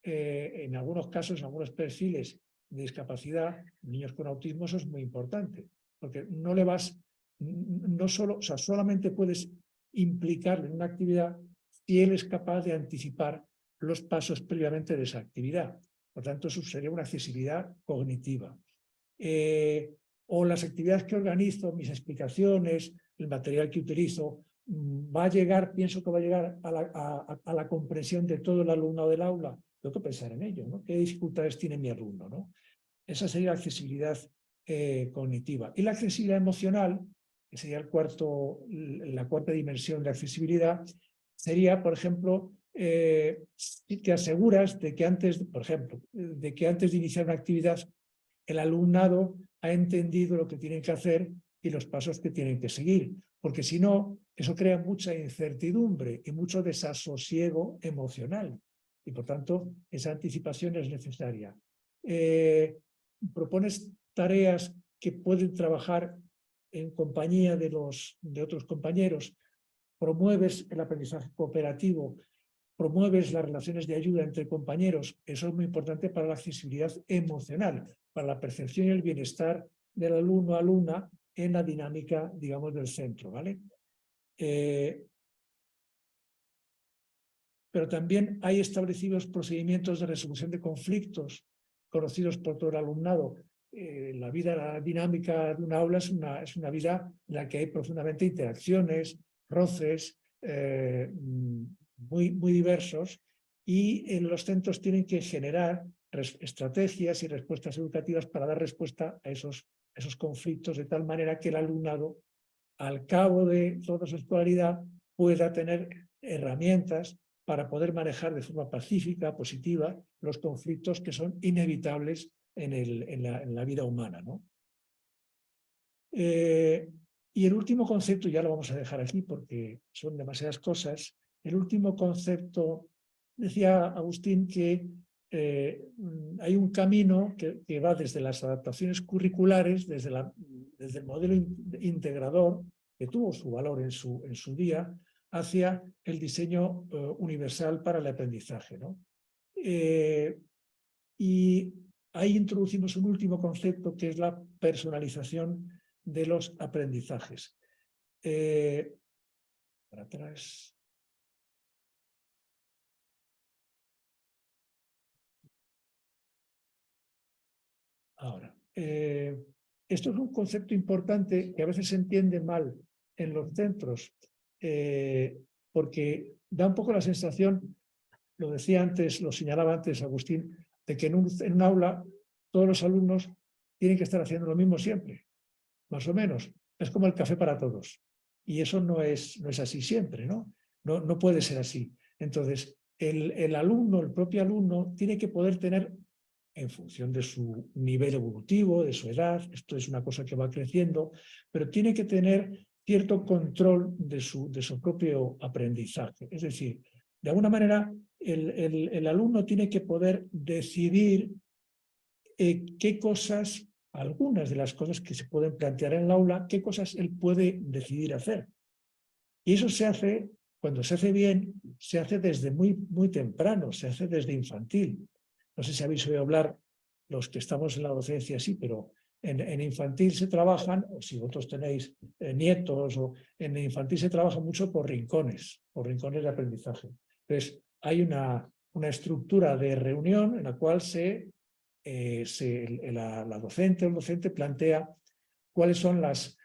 En algunos casos, en algunos perfiles, de discapacidad, niños con autismo, eso es muy importante, porque no le vas, no solo, o sea, solamente puedes implicarle en una actividad si él es capaz de anticipar los pasos previamente de esa actividad. Por tanto, eso sería una accesibilidad cognitiva. O las actividades que organizo, mis explicaciones, el material que utilizo, va a llegar, pienso que va a llegar a la comprensión de todo el alumnado del aula. Tengo que pensar en ello, ¿no? ¿Qué dificultades tiene mi alumno, ¿no? Esa sería la accesibilidad cognitiva. Y la accesibilidad emocional, que sería la cuarta dimensión de accesibilidad, sería, por ejemplo, si te aseguras de que antes, por ejemplo, de que antes de iniciar una actividad, el alumnado ha entendido lo que tienen que hacer y los pasos que tienen que seguir, porque si no, eso crea mucha incertidumbre y mucho desasosiego emocional, y por tanto, esa anticipación es necesaria. Propones tareas que pueden trabajar en compañía de otros compañeros, promueves el aprendizaje cooperativo, promueves las relaciones de ayuda entre compañeros. Eso es muy importante para la accesibilidad emocional, para la percepción y el bienestar del alumno o alumna en la dinámica, digamos, del centro, ¿vale? Pero también hay establecidos procedimientos de resolución de conflictos conocidos por todo el alumnado. La vida dinámica de un aula es una vida en la que hay profundamente interacciones, roces, muy diversos, y en los centros tienen que generar estrategias y respuestas educativas para dar respuesta a esos conflictos, de tal manera que el alumnado, al cabo de toda su escolaridad, pueda tener herramientas para poder manejar de forma pacífica, positiva, los conflictos que son inevitables en la vida humana, ¿no? Y el último concepto, ya lo vamos a dejar aquí porque son demasiadas cosas. El último concepto, decía Agustín que hay un camino que va desde las adaptaciones curriculares, desde el modelo integrador, que tuvo su valor en su día, hacia el diseño universal para el aprendizaje, ¿no? Y ahí introducimos un último concepto que es la personalización de los aprendizajes. Para atrás. Ahora, esto es un concepto importante que a veces se entiende mal en los centros, porque da un poco la sensación, lo decía antes, lo señalaba antes Agustín, de que en un aula todos los alumnos tienen que estar haciendo lo mismo siempre, más o menos. Es como el café para todos. Y eso no es así siempre, ¿no? No puede ser así. Entonces, el alumno, el propio alumno, tiene que poder tener, en función de su nivel evolutivo, de su edad, esto es una cosa que va creciendo, pero tiene que tener cierto control de su propio aprendizaje. Es decir, de alguna manera, el alumno tiene que poder decidir qué cosas, algunas de las cosas que se pueden plantear en el aula, qué cosas él puede decidir hacer. Y eso se hace, cuando se hace bien, se hace desde muy temprano, se hace desde infantil. No sé si habéis oído hablar, los que estamos en la docencia, sí, pero en infantil se trabajan, o si vosotros tenéis nietos, o en infantil se trabaja mucho por rincones de aprendizaje. Entonces, hay una estructura de reunión en la cual la docente o el docente plantea cuáles son las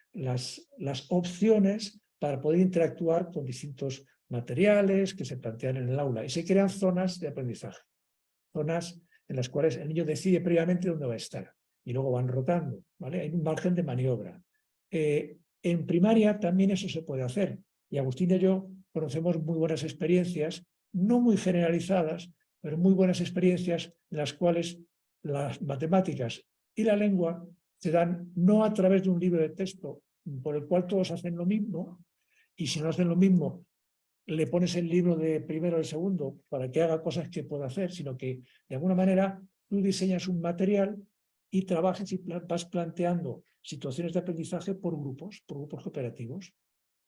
opciones para poder interactuar con distintos materiales que se plantean en el aula, y se crean zonas de aprendizaje, zonas en las cuales el niño decide previamente dónde va a estar y luego van rotando, ¿vale? Hay un margen de maniobra. En primaria también eso se puede hacer, y Agustín y yo conocemos muy buenas experiencias, no muy generalizadas, pero muy buenas experiencias en las cuales las matemáticas y la lengua se dan no a través de un libro de texto por el cual todos hacen lo mismo, y si no hacen lo mismo, le pones el libro de primero o el segundo para que haga cosas que pueda hacer, sino que de alguna manera tú diseñas un material y trabajas y vas planteando situaciones de aprendizaje por grupos cooperativos.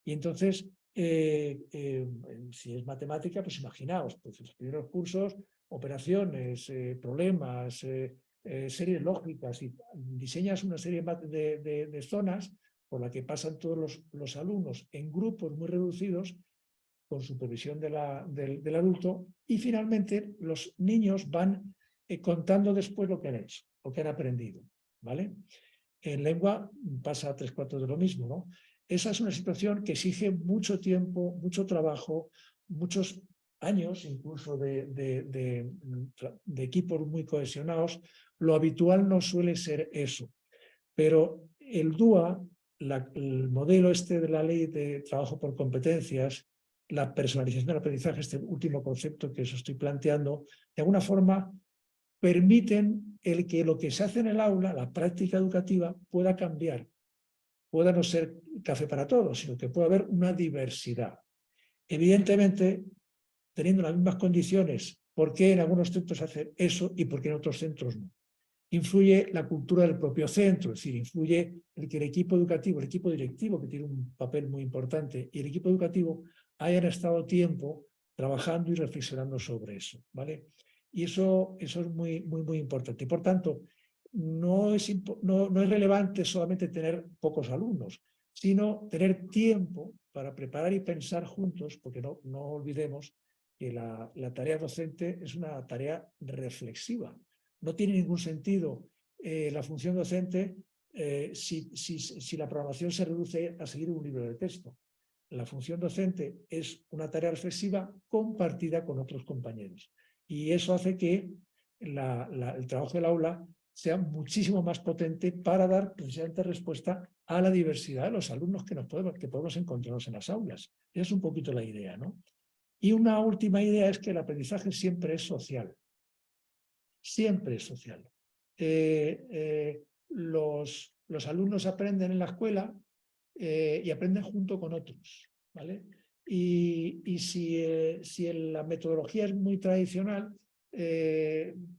Y entonces, si es matemática, pues imaginaos, pues los primeros cursos, operaciones, problemas, series lógicas y diseñas una serie de zonas por la que pasan todos los alumnos en grupos muy reducidos con supervisión del adulto, y finalmente los niños van contando después lo que han hecho, lo que han aprendido, ¿vale? En lengua pasa 3/4 de lo mismo, ¿no? Esa es una situación que exige mucho tiempo, mucho trabajo, muchos años incluso de equipos muy cohesionados. Lo habitual no suele ser eso, pero el DUA, el modelo este de la ley de trabajo por competencias, la personalización del aprendizaje, este último concepto que os estoy planteando, de alguna forma permiten el que lo que se hace en el aula, la práctica educativa, pueda cambiar, pueda no ser café para todos, sino que pueda haber una diversidad. Evidentemente, teniendo las mismas condiciones, ¿por qué en algunos centros se hace eso y por qué en otros centros no? Influye la cultura del propio centro, es decir, influye el que el equipo educativo, el equipo directivo, que tiene un papel muy importante, y el equipo educativo hayan estado tiempo trabajando y reflexionando sobre eso, ¿vale? Y eso es muy importante. Por tanto, no es relevante solamente tener pocos alumnos, sino tener tiempo para preparar y pensar juntos, porque no olvidemos que la tarea docente es una tarea reflexiva. No tiene ningún sentido la función docente si la programación se reduce a seguir un libro de texto. La función docente es una tarea reflexiva compartida con otros compañeros. Y eso hace que el trabajo del aula sea muchísimo más potente para dar precisamente respuesta a la diversidad de los alumnos que podemos encontrarnos en las aulas. Esa es un poquito la idea, ¿no? Y una última idea es que el aprendizaje siempre es social. Siempre es social. Los alumnos aprenden en la escuela y aprenden junto con otros, ¿vale? Y si la metodología es muy tradicional,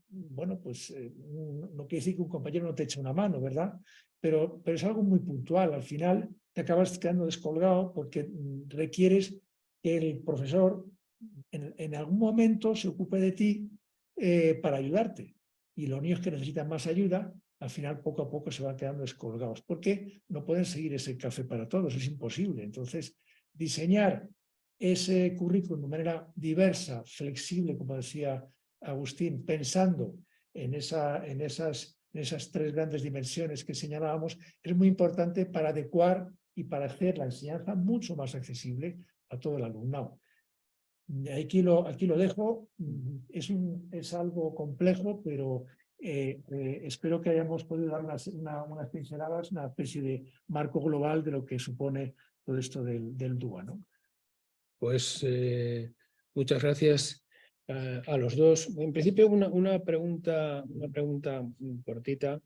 bueno, pues no quiere decir que un compañero no te eche una mano, ¿verdad? Pero es algo muy puntual. Al final te acabas quedando descolgado porque requieres que el profesor en algún momento se ocupe de ti para ayudarte. Y los niños que necesitan más ayuda, al final poco a poco se van quedando descolgados, porque no pueden seguir ese café para todos, es imposible. Entonces, diseñar ese currículum de manera diversa, flexible, como decía Agustín, pensando en esas 3 grandes dimensiones que señalábamos, es muy importante para adecuar y para hacer la enseñanza mucho más accesible a todo el alumnado. Aquí lo dejo, es algo complejo, pero espero que hayamos podido dar unas pinceladas, una especie de marco global de lo que supone todo esto del DUA, ¿no? Pues muchas gracias a los dos. En principio, una pregunta cortita.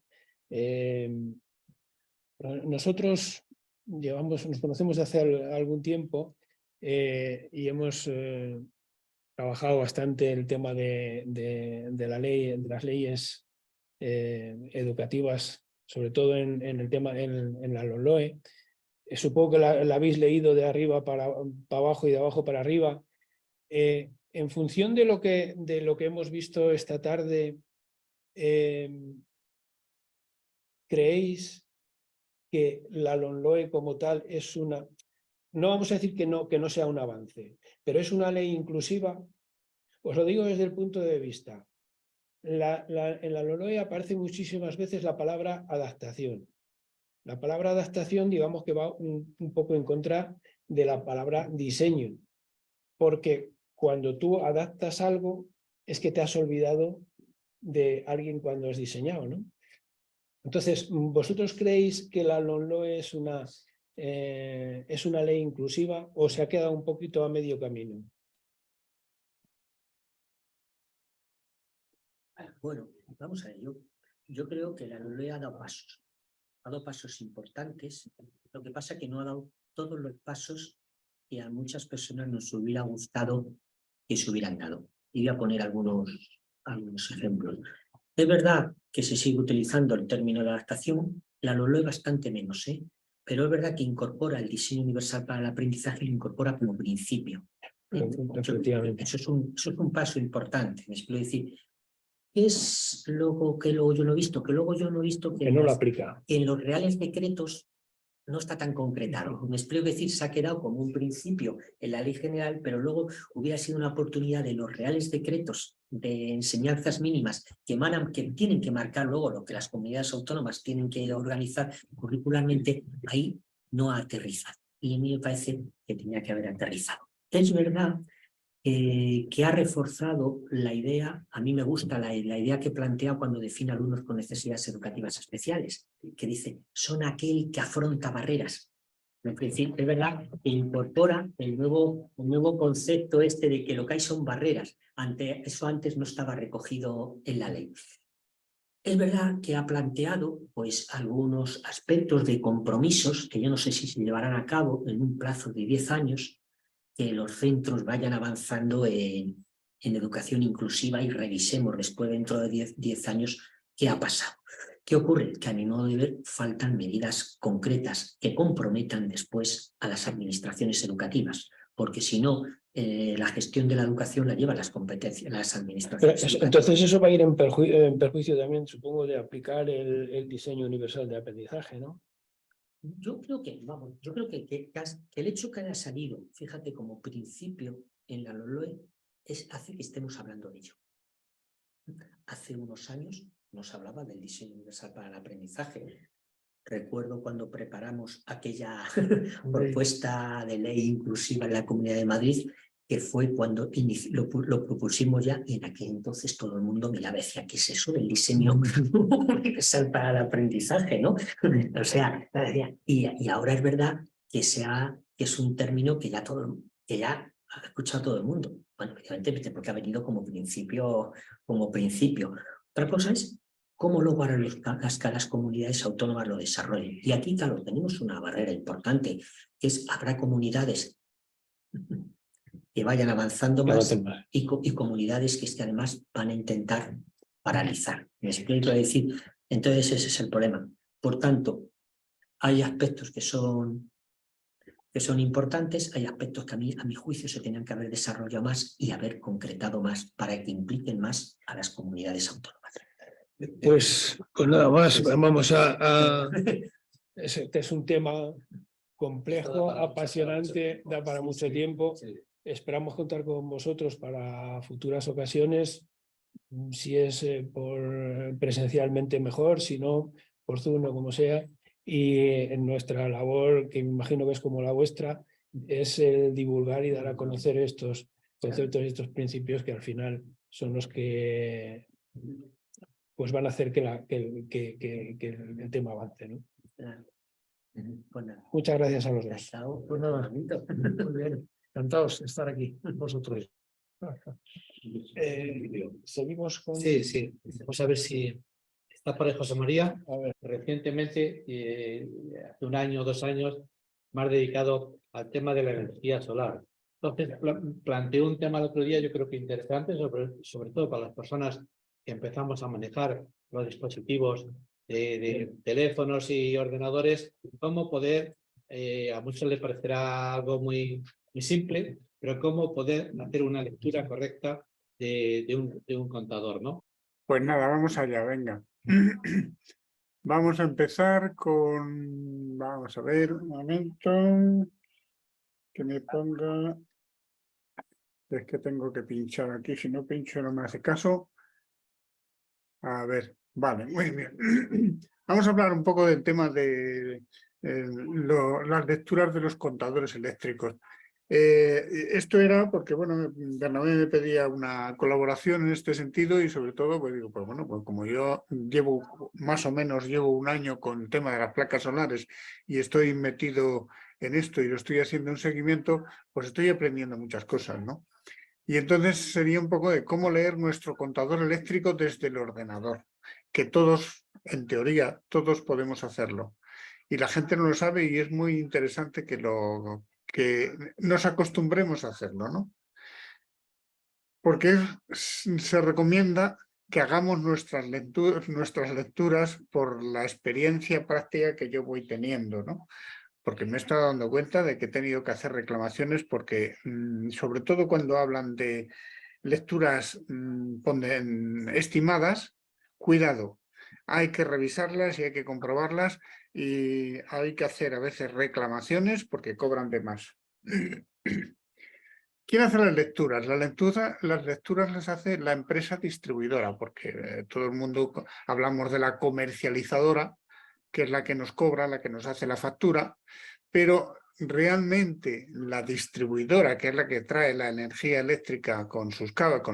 Nosotros nos conocemos de hace algún tiempo y hemos trabajado bastante el tema de la ley, de las leyes educativas, sobre todo en el tema en la LOMLOE. Supongo que la habéis leído de arriba para abajo y de abajo para arriba. En función de lo que hemos visto esta tarde, ¿creéis que la LOMLOE como tal es una... No vamos a decir que no sea un avance, pero es una ley inclusiva? Os lo digo desde el punto de vista. En la LOMLOE aparece muchísimas veces la palabra adaptación. La palabra adaptación, digamos que va un poco en contra de la palabra diseño, porque cuando tú adaptas algo es que te has olvidado de alguien cuando has diseñado, ¿no? Entonces, ¿vosotros creéis que la LOMLOE es una ley inclusiva o se ha quedado un poquito a medio camino? Bueno, vamos a ver, yo creo que la LOMLOE ha dado pasos importantes. Lo que pasa es que no ha dado todos los pasos que a muchas personas nos hubiera gustado que se hubieran dado. Y voy a poner algunos ejemplos. Es verdad que se sigue utilizando el término de adaptación, la LOMLOE bastante menos, pero es verdad que incorpora el diseño universal para el aprendizaje y lo incorpora como principio. Efectivamente. Eso es un paso importante. Me explico decir, ¿qué es que luego yo no he visto? Que luego yo no he visto Que no lo aplica. que en los reales decretos no está tan concretado. Me explico, decir, se ha quedado como un principio en la ley general, pero luego hubiera sido una oportunidad de los reales decretos de enseñanzas mínimas que tienen que marcar luego lo que las comunidades autónomas tienen que organizar curricularmente, ahí no ha aterrizado. Y a mí me parece que tenía que haber aterrizado. Es verdad que ha reforzado la idea, a mí me gusta la idea que plantea cuando define alumnos con necesidades educativas especiales, que dice, son aquel que afronta barreras. Es verdad que incorpora el nuevo concepto este de que lo que hay son barreras. Eso antes no estaba recogido en la ley. Es verdad que ha planteado pues, algunos aspectos de compromisos que yo no sé si se llevarán a cabo en un plazo de 10 años, que los centros vayan avanzando en educación inclusiva y revisemos después dentro de 10 años qué ha pasado. ¿Qué ocurre? Que a mi modo de ver faltan medidas concretas que comprometan después a las administraciones educativas, porque si no, la gestión de la educación la llevan las competencias, las administraciones educativas. Entonces eso va a ir en perjuicio también, supongo, de aplicar el diseño universal de aprendizaje, ¿no? Yo creo que, vamos, que el hecho que haya salido, fíjate, como principio en la LOLOE, hace que estemos hablando de ello. Hace unos años nos hablaba del diseño universal para el aprendizaje. Recuerdo cuando preparamos aquella propuesta de ley inclusiva en la Comunidad de Madrid, que fue cuando lo propusimos ya, y en aquel entonces todo el mundo miraba y decía, ¿qué es eso del diseño universal para el aprendizaje? ¿No? O sea, y ahora es verdad que es un término que ya ha escuchado todo el mundo. Bueno, obviamente porque ha venido como principio. Otra cosa es cómo luego ahora las comunidades autónomas lo desarrollen. Y aquí, claro, tenemos una barrera importante, que es habrá comunidades que vayan avanzando más y comunidades que además van a intentar paralizar. ¿Me explico? Es decir, entonces ese es el problema. Por tanto, hay aspectos que son importantes, hay aspectos que a mi juicio se tenían que haber desarrollado más y haber concretado más para que impliquen más a las comunidades autónomas. Pues nada más, vamos a... Este es un tema complejo, apasionante, da para mucho tiempo. Esperamos contar con vosotros para futuras ocasiones, si es presencialmente mejor, si no, por Zoom o como sea. Y en nuestra labor, que me imagino que es como la vuestra, es divulgar y dar a conocer estos conceptos y estos principios que al final son los que pues van a hacer que el tema avance, ¿no? Muchas gracias a los dos. Muy bien, encantados de estar aquí vosotros. Seguimos con... Sí. Vamos a ver si está por ahí José María. A ver, recientemente, hace 1 año o 2 años, más dedicado al tema de la energía solar. Entonces, planteé un tema el otro día, yo creo que interesante, sobre todo para las personas que empezamos a manejar los dispositivos de teléfonos y ordenadores, cómo poder, a muchos les parecerá algo muy simple, pero cómo poder hacer una lectura correcta de un contador, ¿no? Pues nada, vamos allá, venga. Vamos a empezar con... Vamos a ver, un momento. Que me ponga... Es que tengo que pinchar aquí, si no pincho no me hace caso. A ver, vale, muy bien. Vamos a hablar un poco del tema de las lecturas de los contadores eléctricos. Esto era porque, bueno, Bernabé me pedía una colaboración en este sentido y sobre todo, pues digo, pues bueno, pues como yo llevo 1 año con el tema de las placas solares y estoy metido en esto y lo estoy haciendo un seguimiento, pues estoy aprendiendo muchas cosas, ¿no? Y entonces sería un poco de cómo leer nuestro contador eléctrico desde el ordenador, que todos, en teoría, todos podemos hacerlo. Y la gente no lo sabe y es muy interesante que nos acostumbremos a hacerlo, ¿no? Porque se recomienda que hagamos nuestras lecturas por la experiencia práctica que yo voy teniendo, ¿no? Porque me he estado dando cuenta de que he tenido que hacer reclamaciones porque, sobre todo cuando hablan de lecturas estimadas, cuidado. Hay que revisarlas y hay que comprobarlas y hay que hacer a veces reclamaciones porque cobran de más. ¿Quién hace las lecturas? Las lecturas las hace la empresa distribuidora, porque todo el mundo hablamos de la comercializadora, que es la que nos cobra, la que nos hace la factura, pero realmente la distribuidora, que es la que trae la energía eléctrica con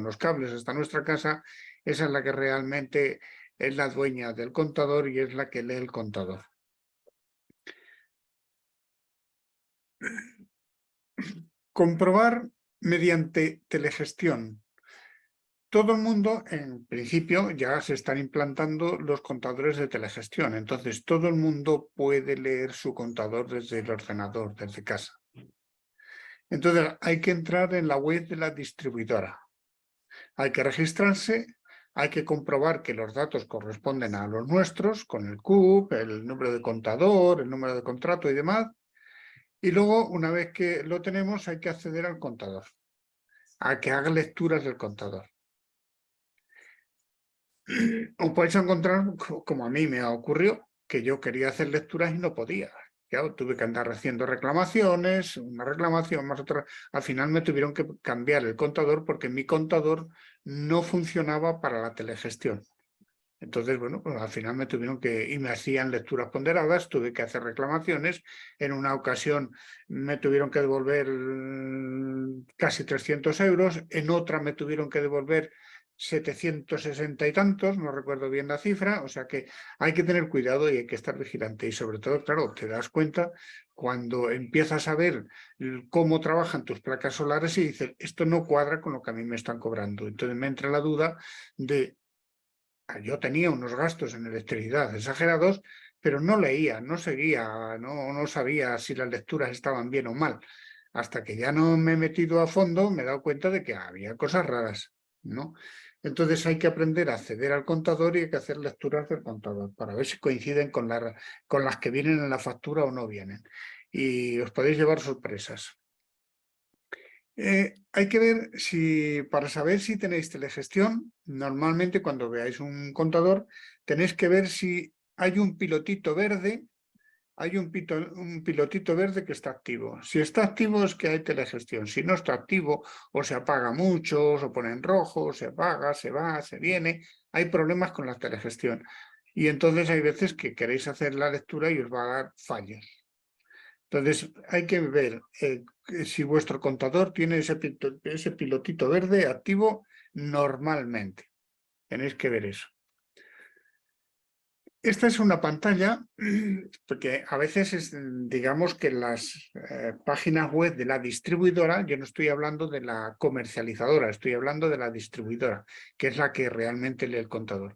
los cables hasta nuestra casa, esa es la que realmente es la dueña del contador y es la que lee el contador. Comprobar mediante telegestión. Todo el mundo, en principio, ya se están implantando los contadores de telegestión. Entonces, todo el mundo puede leer su contador desde el ordenador, desde casa. Entonces, hay que entrar en la web de la distribuidora. Hay que registrarse, hay que comprobar que los datos corresponden a los nuestros, con el CUP, el número de contador, el número de contrato y demás. Y luego, una vez que lo tenemos, hay que acceder al contador, a que haga lecturas del contador. Os podéis encontrar, como a mí me ocurrió, que yo quería hacer lecturas y no podía. Claro, tuve que andar haciendo reclamaciones, una reclamación más otra. Al final me tuvieron que cambiar el contador porque mi contador no funcionaba para la telegestión. Entonces, bueno, pues al final me tuvieron que, y me hacían lecturas ponderadas, tuve que hacer reclamaciones. En una ocasión me tuvieron que devolver casi 300 euros, en otra me tuvieron que devolver 760 y tantos, no recuerdo bien la cifra, o sea que hay que tener cuidado y hay que estar vigilante. Y sobre todo, claro, te das cuenta cuando empiezas a ver cómo trabajan tus placas solares y dices, esto no cuadra con lo que a mí me están cobrando. Entonces me entra la duda de... Yo tenía unos gastos en electricidad exagerados, pero no leía, no seguía, no sabía si las lecturas estaban bien o mal. Hasta que ya no me he metido a fondo, me he dado cuenta de que había cosas raras, ¿no? Entonces hay que aprender a acceder al contador y hay que hacer lecturas del contador para ver si coinciden con las que vienen en la factura o no vienen. Y os podéis llevar sorpresas. Hay que ver si, para saber si tenéis telegestión, normalmente cuando veáis un contador, tenéis que ver si hay un pilotito verde, un pilotito verde que está activo. Si está activo es que hay telegestión. Si no está activo, o se apaga mucho, o se pone en rojo, o se apaga, se va, se viene, hay problemas con la telegestión. Y entonces hay veces que queréis hacer la lectura y os va a dar fallos. Entonces hay que ver si vuestro contador tiene ese pilotito verde activo normalmente. Tenéis que ver eso. Esta es una pantalla, porque a veces digamos que las páginas web de la distribuidora, yo no estoy hablando de la comercializadora, estoy hablando de la distribuidora, que es la que realmente lee el contador.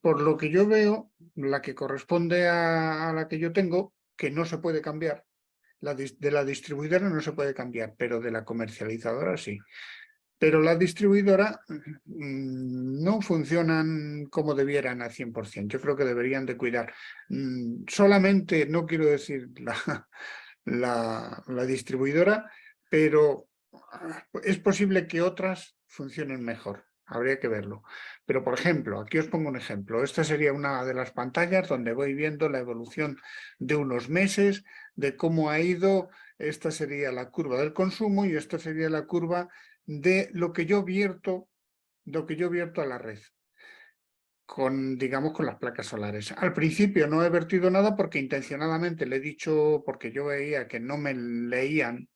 Por lo que yo veo, la que corresponde a la que yo tengo, que no se puede cambiar, de la distribuidora no se puede cambiar, pero de la comercializadora sí. Pero la distribuidora no funcionan como debieran al 100%. Yo creo que deberían de cuidar. Solamente, no quiero decir la distribuidora, pero es posible que otras funcionen mejor. Habría que verlo. Pero, por ejemplo, aquí os pongo un ejemplo. Esta sería una de las pantallas donde voy viendo la evolución de unos meses, de cómo ha ido. Esta sería la curva del consumo y esta sería la curva de lo que yo vierto a la red. Digamos, con las placas solares. Al principio no he vertido nada porque intencionadamente le he dicho, porque yo veía que no me leían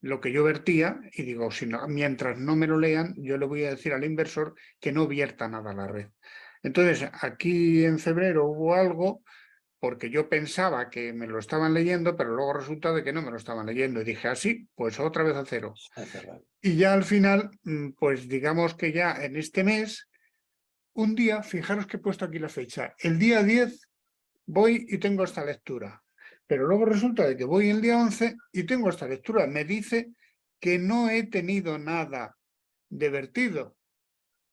lo que yo vertía y digo, mientras no me lo lean, yo le voy a decir al inversor que no vierta nada a la red. Entonces, aquí en febrero hubo algo porque yo pensaba que me lo estaban leyendo, pero luego resulta de que no me lo estaban leyendo. Y dije, así, pues otra vez a cero. Y ya al final, pues digamos que ya en este mes, un día, fijaros que he puesto aquí la fecha, el día 10 voy y tengo esta lectura. Pero luego resulta de que voy el día 11 y tengo esta lectura. Me dice que no he tenido nada de vertido.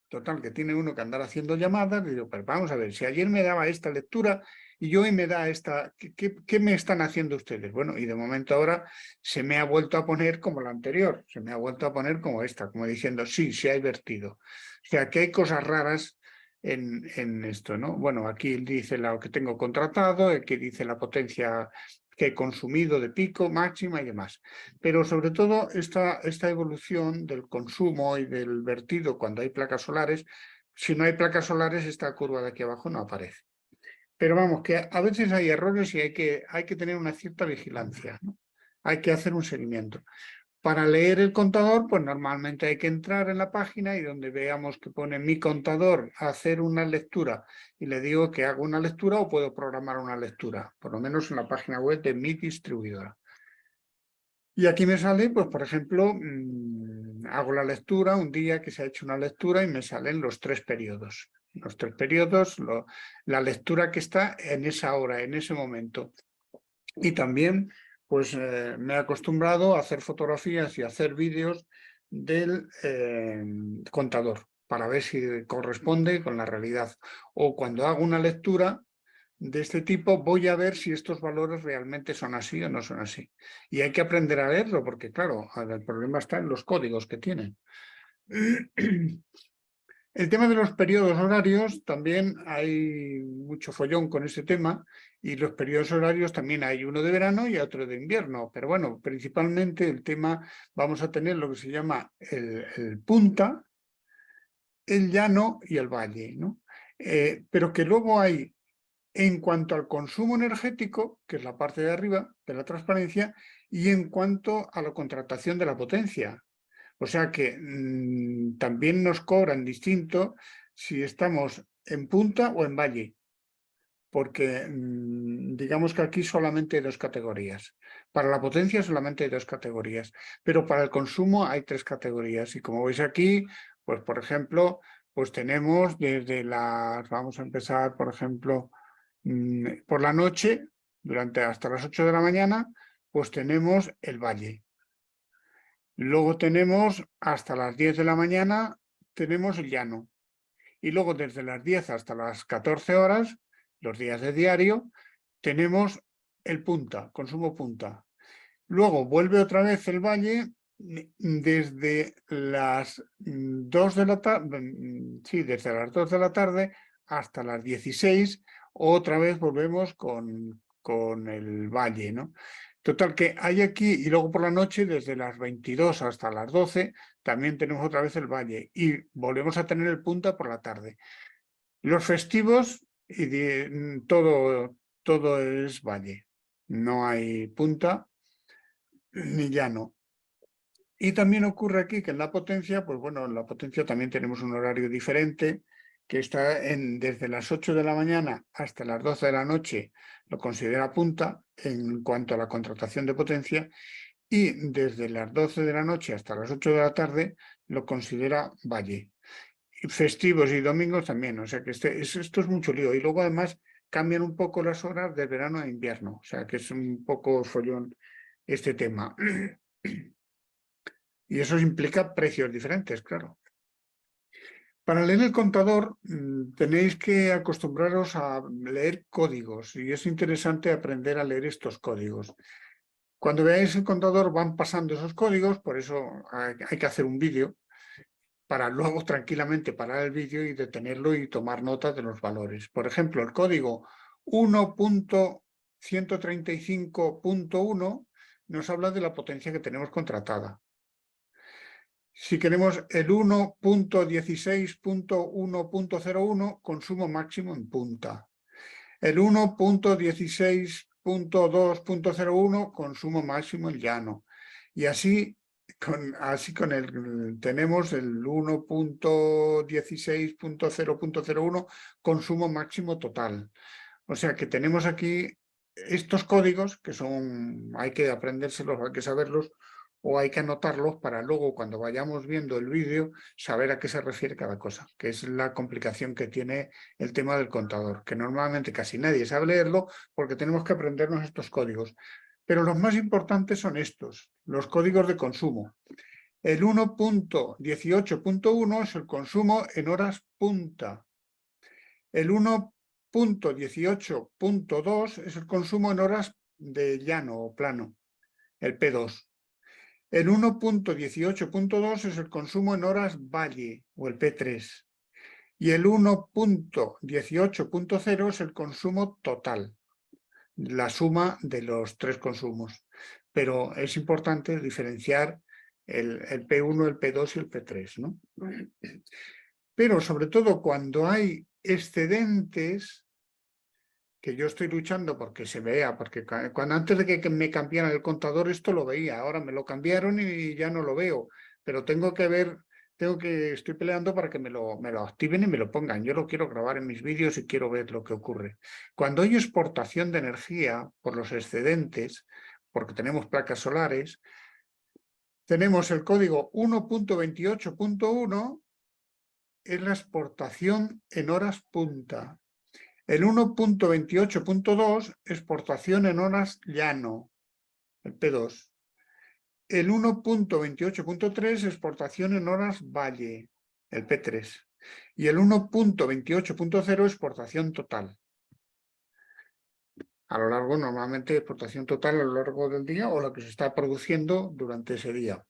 Total, que tiene uno que andar haciendo llamadas. Y digo, pero vamos a ver, si ayer me daba esta lectura y hoy me da esta, ¿qué me están haciendo ustedes? Bueno, y de momento ahora se me ha vuelto a poner como la anterior, se me ha vuelto a poner como esta, como diciendo, sí, se ha invertido. O sea, que hay cosas raras en esto, ¿no? Bueno, aquí dice lo que tengo contratado, aquí dice la potencia que he consumido de pico, máxima y demás. Pero sobre todo esta evolución del consumo y del vertido cuando hay placas solares, si no hay placas solares, esta curva de aquí abajo no aparece. Pero vamos, que a veces hay errores y hay que tener una cierta vigilancia, ¿no? Hay que hacer un seguimiento. Para leer el contador, pues normalmente hay que entrar en la página y donde veamos que pone mi contador, hacer una lectura, y le digo que hago una lectura o puedo programar una lectura, por lo menos en la página web de mi distribuidora. Y aquí me sale, pues por ejemplo, hago la lectura, un día que se ha hecho una lectura y me salen los 3 periodos. Los 3 periodos, la lectura que está en esa hora, en ese momento. Y también pues me he acostumbrado a hacer fotografías y a hacer vídeos del contador para ver si corresponde con la realidad. O cuando hago una lectura de este tipo, voy a ver si estos valores realmente son así o no son así. Y hay que aprender a leerlo porque, claro, el problema está en los códigos que tienen. El tema de los periodos horarios, también hay mucho follón con ese tema, y los periodos horarios también hay uno de verano y otro de invierno, pero bueno, principalmente el tema, vamos a tener lo que se llama el punta, el llano y el valle, ¿no? Pero que luego hay, en cuanto al consumo energético, que es la parte de arriba de la transparencia, y en cuanto a la contratación de la potencia. O sea que también nos cobran distinto si estamos en punta o en valle, porque digamos que aquí solamente hay 2 categorías. Para la potencia solamente hay 2 categorías, pero para el consumo hay 3 categorías. Y como veis aquí, pues por ejemplo, pues tenemos desde las, vamos a empezar por ejemplo, por la noche, hasta las 8 de la mañana, pues tenemos el valle. Luego tenemos hasta las 10 de la mañana, tenemos el llano. Y luego desde las 10 hasta las 14 horas, los días de diario, tenemos el punta, consumo punta. Luego vuelve otra vez el valle desde las 2 de la tarde, sí, desde las 2 de la tarde hasta las 16, otra vez volvemos con el valle, ¿no? Total, que hay aquí, y luego por la noche, desde las 22 hasta las 12, también tenemos otra vez el valle, y volvemos a tener el punta por la tarde. Los festivos, todo es valle, no hay punta ni llano. Y también ocurre aquí que en la potencia, pues bueno, en la potencia también tenemos un horario diferente, que está desde las 8 de la mañana hasta las 12 de la noche, lo considera punta en cuanto a la contratación de potencia, y desde las 12 de la noche hasta las 8 de la tarde lo considera valle. Y festivos y domingos también, o sea que esto es mucho lío. Y luego además cambian un poco las horas de verano a invierno, o sea que es un poco follón este tema. Y eso implica precios diferentes, claro. Para leer el contador tenéis que acostumbraros a leer códigos, y es interesante aprender a leer estos códigos. Cuando veáis el contador van pasando esos códigos, por eso hay que hacer un vídeo para luego tranquilamente parar el vídeo y detenerlo y tomar nota de los valores. Por ejemplo, el código 1.135.1 nos habla de la potencia que tenemos contratada. Si queremos el 1.16.1.01, consumo máximo en punta. El 1.16.2.01, consumo máximo en llano. Y así tenemos el 1.16.0.01, consumo máximo total. O sea que tenemos aquí estos códigos que hay que aprendérselos, hay que saberlos, o hay que anotarlos para luego, cuando vayamos viendo el vídeo, saber a qué se refiere cada cosa, que es la complicación que tiene el tema del contador, que normalmente casi nadie sabe leerlo porque tenemos que aprendernos estos códigos. Pero los más importantes son estos, los códigos de consumo. El 1.18.1 es el consumo en horas punta. El 1.18.2 es el consumo en horas de llano o plano, el P2. El 1.18.2 es el consumo en horas valle o el P3. Y el 1.18.0 es el consumo total, la suma de los tres consumos. Pero es importante diferenciar el P1, el P2 y el P3, ¿no? Pero sobre todo cuando hay excedentes, que yo estoy luchando porque se vea, porque cuando antes de que me cambiaran el contador esto lo veía, ahora me lo cambiaron y ya no lo veo, pero tengo que ver, estoy peleando para que me lo activen y me lo pongan. Yo lo quiero grabar en mis vídeos y quiero ver lo que ocurre. Cuando hay exportación de energía por los excedentes, porque tenemos placas solares, tenemos el código 1.28.1, es la exportación en horas punta. El 1.28.2, exportación en horas llano, el P2. El 1.28.3, exportación en horas valle, el P3. Y el 1.28.0, exportación total. A lo largo, normalmente, exportación total a lo largo del día o lo que se está produciendo durante ese día.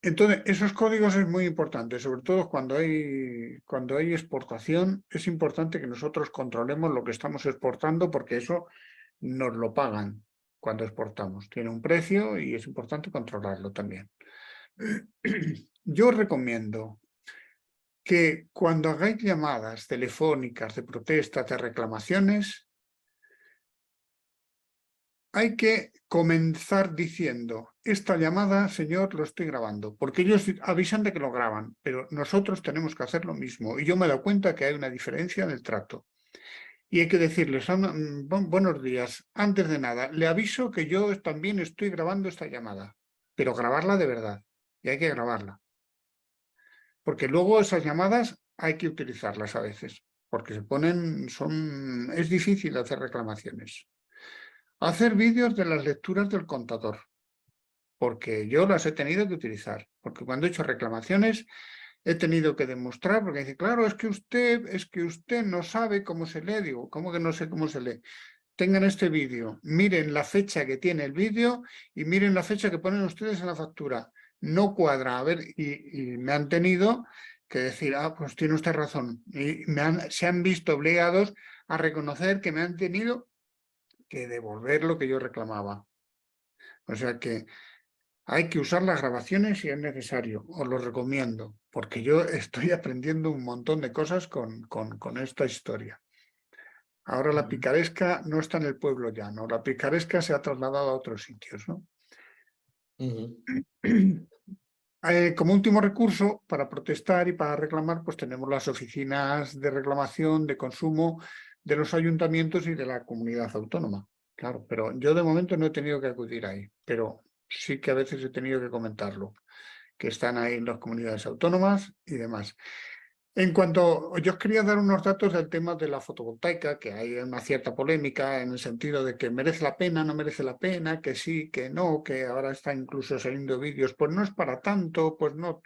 Entonces, esos códigos es muy importante, sobre todo cuando hay exportación, es importante que nosotros controlemos lo que estamos exportando porque eso nos lo pagan cuando exportamos. Tiene un precio y es importante controlarlo también. Yo os recomiendo que cuando hagáis llamadas telefónicas de protestas, de reclamaciones, hay que comenzar diciendo, esta llamada, señor, lo estoy grabando, porque ellos avisan de que lo graban, pero nosotros tenemos que hacer lo mismo. Y yo me he dado cuenta que hay una diferencia en el trato. Y hay que decirles, buenos días, antes de nada, le aviso que yo también estoy grabando esta llamada, pero grabarla de verdad, y hay que grabarla. Porque luego esas llamadas hay que utilizarlas a veces, porque es difícil hacer reclamaciones. Hacer vídeos de las lecturas del contador, porque yo las he tenido que utilizar, porque cuando he hecho reclamaciones he tenido que demostrar, porque dice, claro, es que usted no sabe cómo se lee. Digo, ¿cómo que no sé cómo se lee? Tengan este vídeo, miren la fecha que tiene el vídeo y miren la fecha que ponen ustedes en la factura. No cuadra, a ver, y me han tenido que decir, pues tiene usted razón. Y se han visto obligados a reconocer que me han tenido que devolver lo que yo reclamaba. O sea que hay que usar las grabaciones si es necesario, os lo recomiendo, porque yo estoy aprendiendo un montón de cosas con esta historia. Ahora la picaresca no está en el pueblo llano, la picaresca se ha trasladado a otros sitios, ¿no? Como último recurso, para protestar y para reclamar, pues tenemos las oficinas de reclamación, de consumo de los ayuntamientos y de la comunidad autónoma. Claro, pero yo de momento no he tenido que acudir ahí, pero sí que a veces he tenido que comentarlo, que están ahí en las comunidades autónomas y demás. En cuanto, yo os quería dar unos datos del tema de la fotovoltaica, que hay una cierta polémica en el sentido de que merece la pena, no merece la pena, que sí, que no, que ahora está incluso saliendo vídeos, pues no es para tanto, pues no.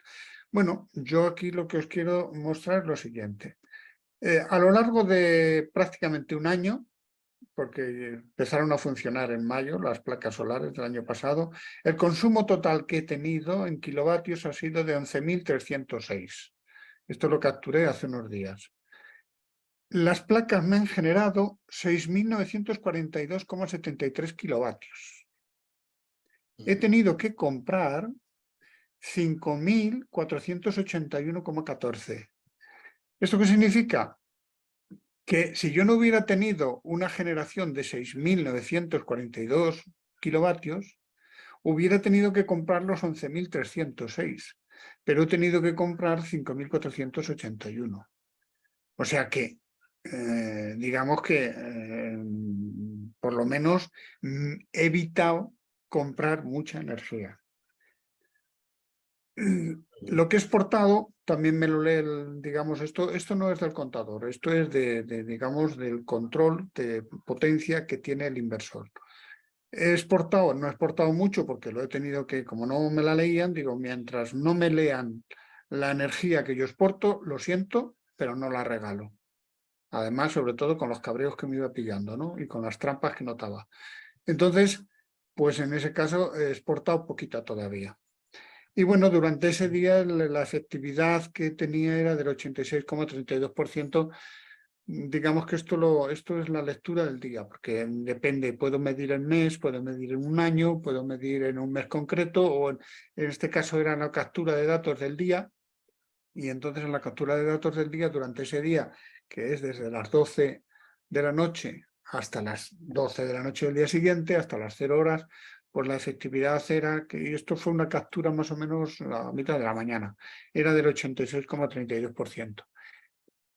Bueno, yo aquí lo que os quiero mostrar es lo siguiente. A lo largo de prácticamente un año, porque empezaron a funcionar en mayo las placas solares del año pasado, el consumo total que he tenido en kilovatios ha sido de 11.306. Esto lo capturé hace unos días. Las placas me han generado 6.942,73 kilovatios. He tenido que comprar 5.481,14. ¿Esto qué significa? Que si yo no hubiera tenido una generación de 6.942 kilovatios, hubiera tenido que comprar los 11.306, pero he tenido que comprar 5.481. O sea que, digamos que por lo menos he evitado comprar mucha energía. Lo que he exportado también me lo lee, digamos, esto no es del contador, esto es digamos, del control de potencia que tiene el inversor. No he exportado mucho porque lo he tenido que, como no me la leían, digo, mientras no me lean la energía que yo exporto, lo siento, pero no la regalo. Además, sobre todo con los cabreos que me iba pillando, ¿no? Y con las trampas que notaba. Entonces, pues en ese caso he exportado poquita todavía. Y bueno, durante ese día la efectividad que tenía era del 86,32%. Digamos que esto es la lectura del día, porque depende, puedo medir en mes, puedo medir en un año, puedo medir en un mes concreto, o en este caso era la captura de datos del día, y entonces en la captura de datos del día, durante ese día, que es desde las 12 de la noche hasta las 12 de la noche del día siguiente, hasta las 0 horas, pues la efectividad era, y esto fue una captura más o menos a mitad de la mañana, era del 86,32%.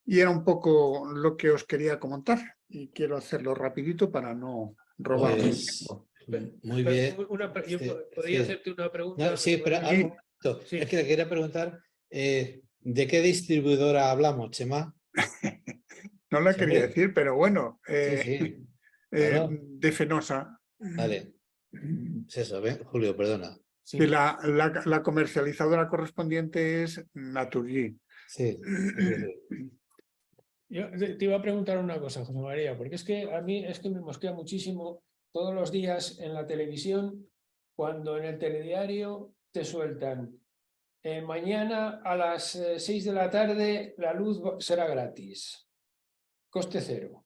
Y era un poco lo que os quería comentar, y quiero hacerlo rapidito para no robar Pues, tiempo. muy bien. Yo Sí, podría sí. hacerte una pregunta. No, sí, pero José un María? momento. Sí. Es que le quería preguntar, ¿de qué distribuidora hablamos, Chema? No la Sí, quería hombre. decir, pero bueno, Sí, sí. Claro. de Fenosa. Vale. Es eso, ¿ven? Julio, perdona. Y la comercializadora correspondiente es Naturgy. Sí, sí, sí. Yo te iba a preguntar una cosa, José María, porque es que a mí es que me mosquea muchísimo todos los días en la televisión, cuando en el telediario te sueltan mañana a las 6 de la tarde la luz será gratis, coste cero.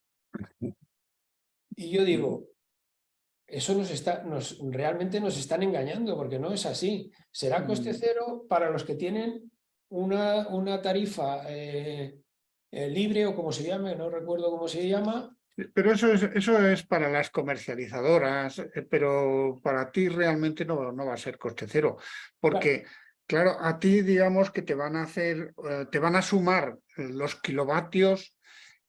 Y yo digo, eso realmente nos están engañando, porque no es así. Será coste cero para los que tienen una tarifa libre o como se llame, no recuerdo cómo se llama. Pero eso es para las comercializadoras, pero para ti realmente no va a ser coste cero, porque claro, a ti digamos que te van a hacer, te van a sumar los kilovatios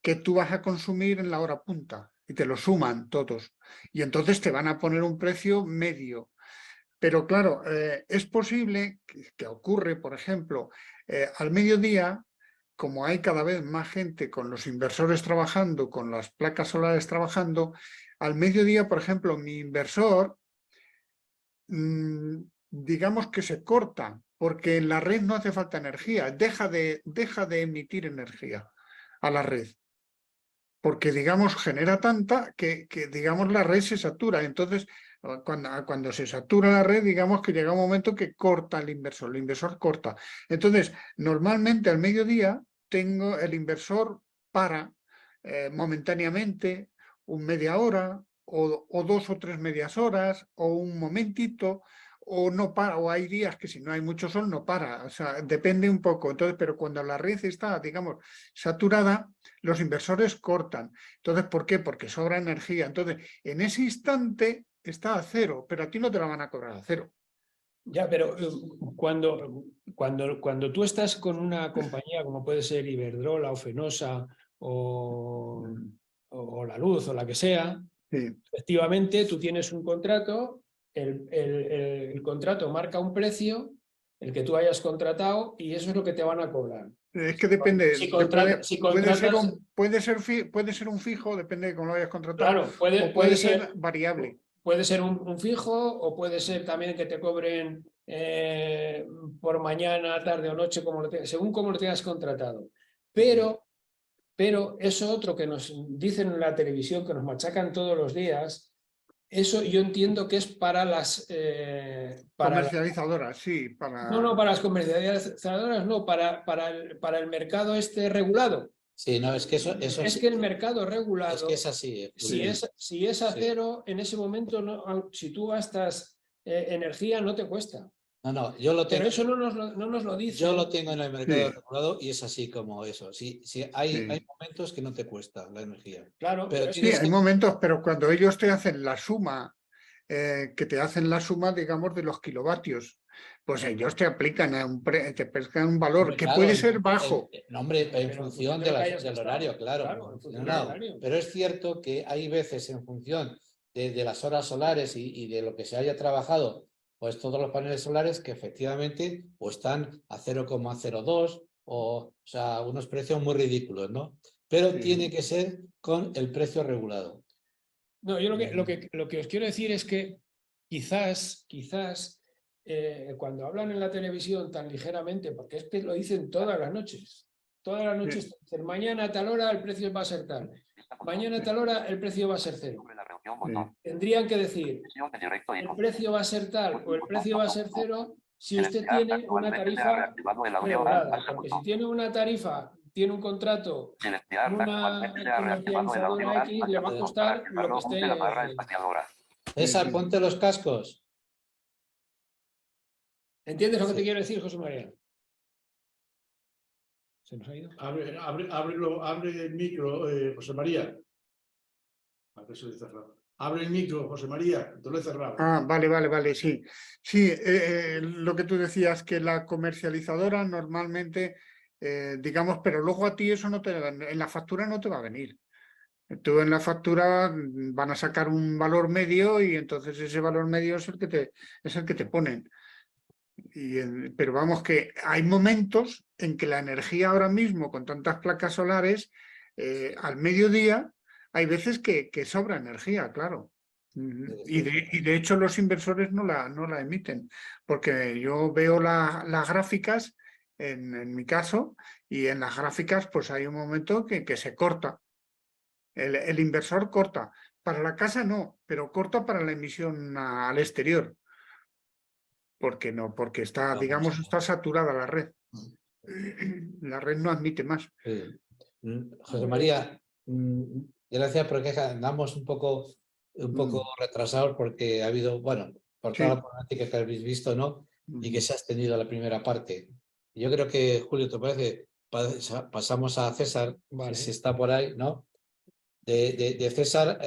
que tú vas a consumir en la hora punta y te lo suman todos, y entonces te van a poner un precio medio. Pero claro, es posible que ocurre, por ejemplo, al mediodía, como hay cada vez más gente con los inversores trabajando, con las placas solares trabajando, al mediodía, por ejemplo, mi inversor, digamos que se corta, porque en la red no hace falta energía, deja de emitir energía a la red, porque digamos genera tanta que digamos la red se satura. Entonces, cuando se satura la red, digamos que llega un momento que corta el inversor corta. Entonces, normalmente al mediodía tengo el inversor para momentáneamente media hora o 2 o 3 medias horas o un momentito, o no para, o hay días que si no hay mucho sol no para, o sea, depende un poco. Entonces, pero cuando la red está, digamos, saturada, los inversores cortan. Entonces, ¿por qué? Porque sobra energía. Entonces, en ese instante está a cero, pero a ti no te la van a cobrar a cero. Ya, pero cuando tú estás con una compañía como puede ser Iberdrola o Fenosa o La Luz o la que sea, Sí. efectivamente tú tienes un contrato, el contrato marca un precio, el que tú hayas contratado, y eso es lo que te van a cobrar. Es que depende, puede ser un fijo, depende de cómo lo hayas contratado, claro, o puede ser variable. Puede ser un fijo, o puede ser también que te cobren por mañana, tarde o noche, según cómo lo tengas contratado. Pero eso otro que nos dicen en la televisión, que nos machacan todos los días, eso yo entiendo que es para las... Comercializadoras, sí. No, para las comercializadoras, no, para el mercado regulado. Sí, no, es que eso Es que el mercado regulado, es que es así. si es a cero, en ese momento, si tú gastas energía, no te cuesta. No, yo lo tengo. Pero eso no nos lo dice. Yo lo tengo en el mercado regulado y es así como eso. Sí, hay momentos que no te cuesta la energía. Claro, pero sí, hay momentos, pero cuando ellos te hacen la suma, digamos, de los kilovatios, pues ellos te aplican un valor Hombre, que claro, puede ser bajo. en función del horario, claro. Del horario. Pero es cierto que hay veces en función de las horas solares y de lo que se haya trabajado, pues todos los paneles solares que efectivamente o están a 0,02 o sea, unos precios muy ridículos, ¿no? Pero tiene que ser con el precio regulado. No, yo lo que os quiero decir es que quizás cuando hablan en la televisión tan ligeramente, porque es que lo dicen todas las noches, Todas las noches te dicen, mañana a tal hora el precio va a ser tal. Mañana a tal hora el precio va a ser cero. Tendrían que decir, el precio va a ser tal o el precio va a ser cero si usted tiene una tarifa regulada. Porque si tiene una tarifa, tiene un contrato, una comercializadora X, le va a costar lo que esté. César, ponte los cascos. ¿Entiendes lo que te quiero decir, José María? ¿Se nos ha ido? Abre el micro, José María. A ver si lo he cerrado. Abre el micro, José María, te lo he cerrado. Ah, vale, sí. Sí, lo que tú decías, que la comercializadora normalmente, digamos, pero luego a ti eso no te, en la factura no te va a venir. Tú en la factura van a sacar un valor medio y entonces ese valor medio es el que te ponen. Pero vamos que hay momentos en que la energía ahora mismo, con tantas placas solares, al mediodía, hay veces que sobra energía, claro. Y de hecho los inversores no la emiten, porque yo veo las gráficas, en mi caso, y en las gráficas pues hay un momento que se corta. El inversor corta. Para la casa no, pero corta para la emisión al exterior. Porque está, digamos, está saturada la red. La red no admite más. José María, gracias porque andamos un poco retrasados porque ha habido, bueno, por toda la problemática que habéis visto, ¿no? Y que se ha extendido la primera parte. Yo creo que, Julio, ¿te parece? Pasamos a César, vale. Si está por ahí, ¿no? De César,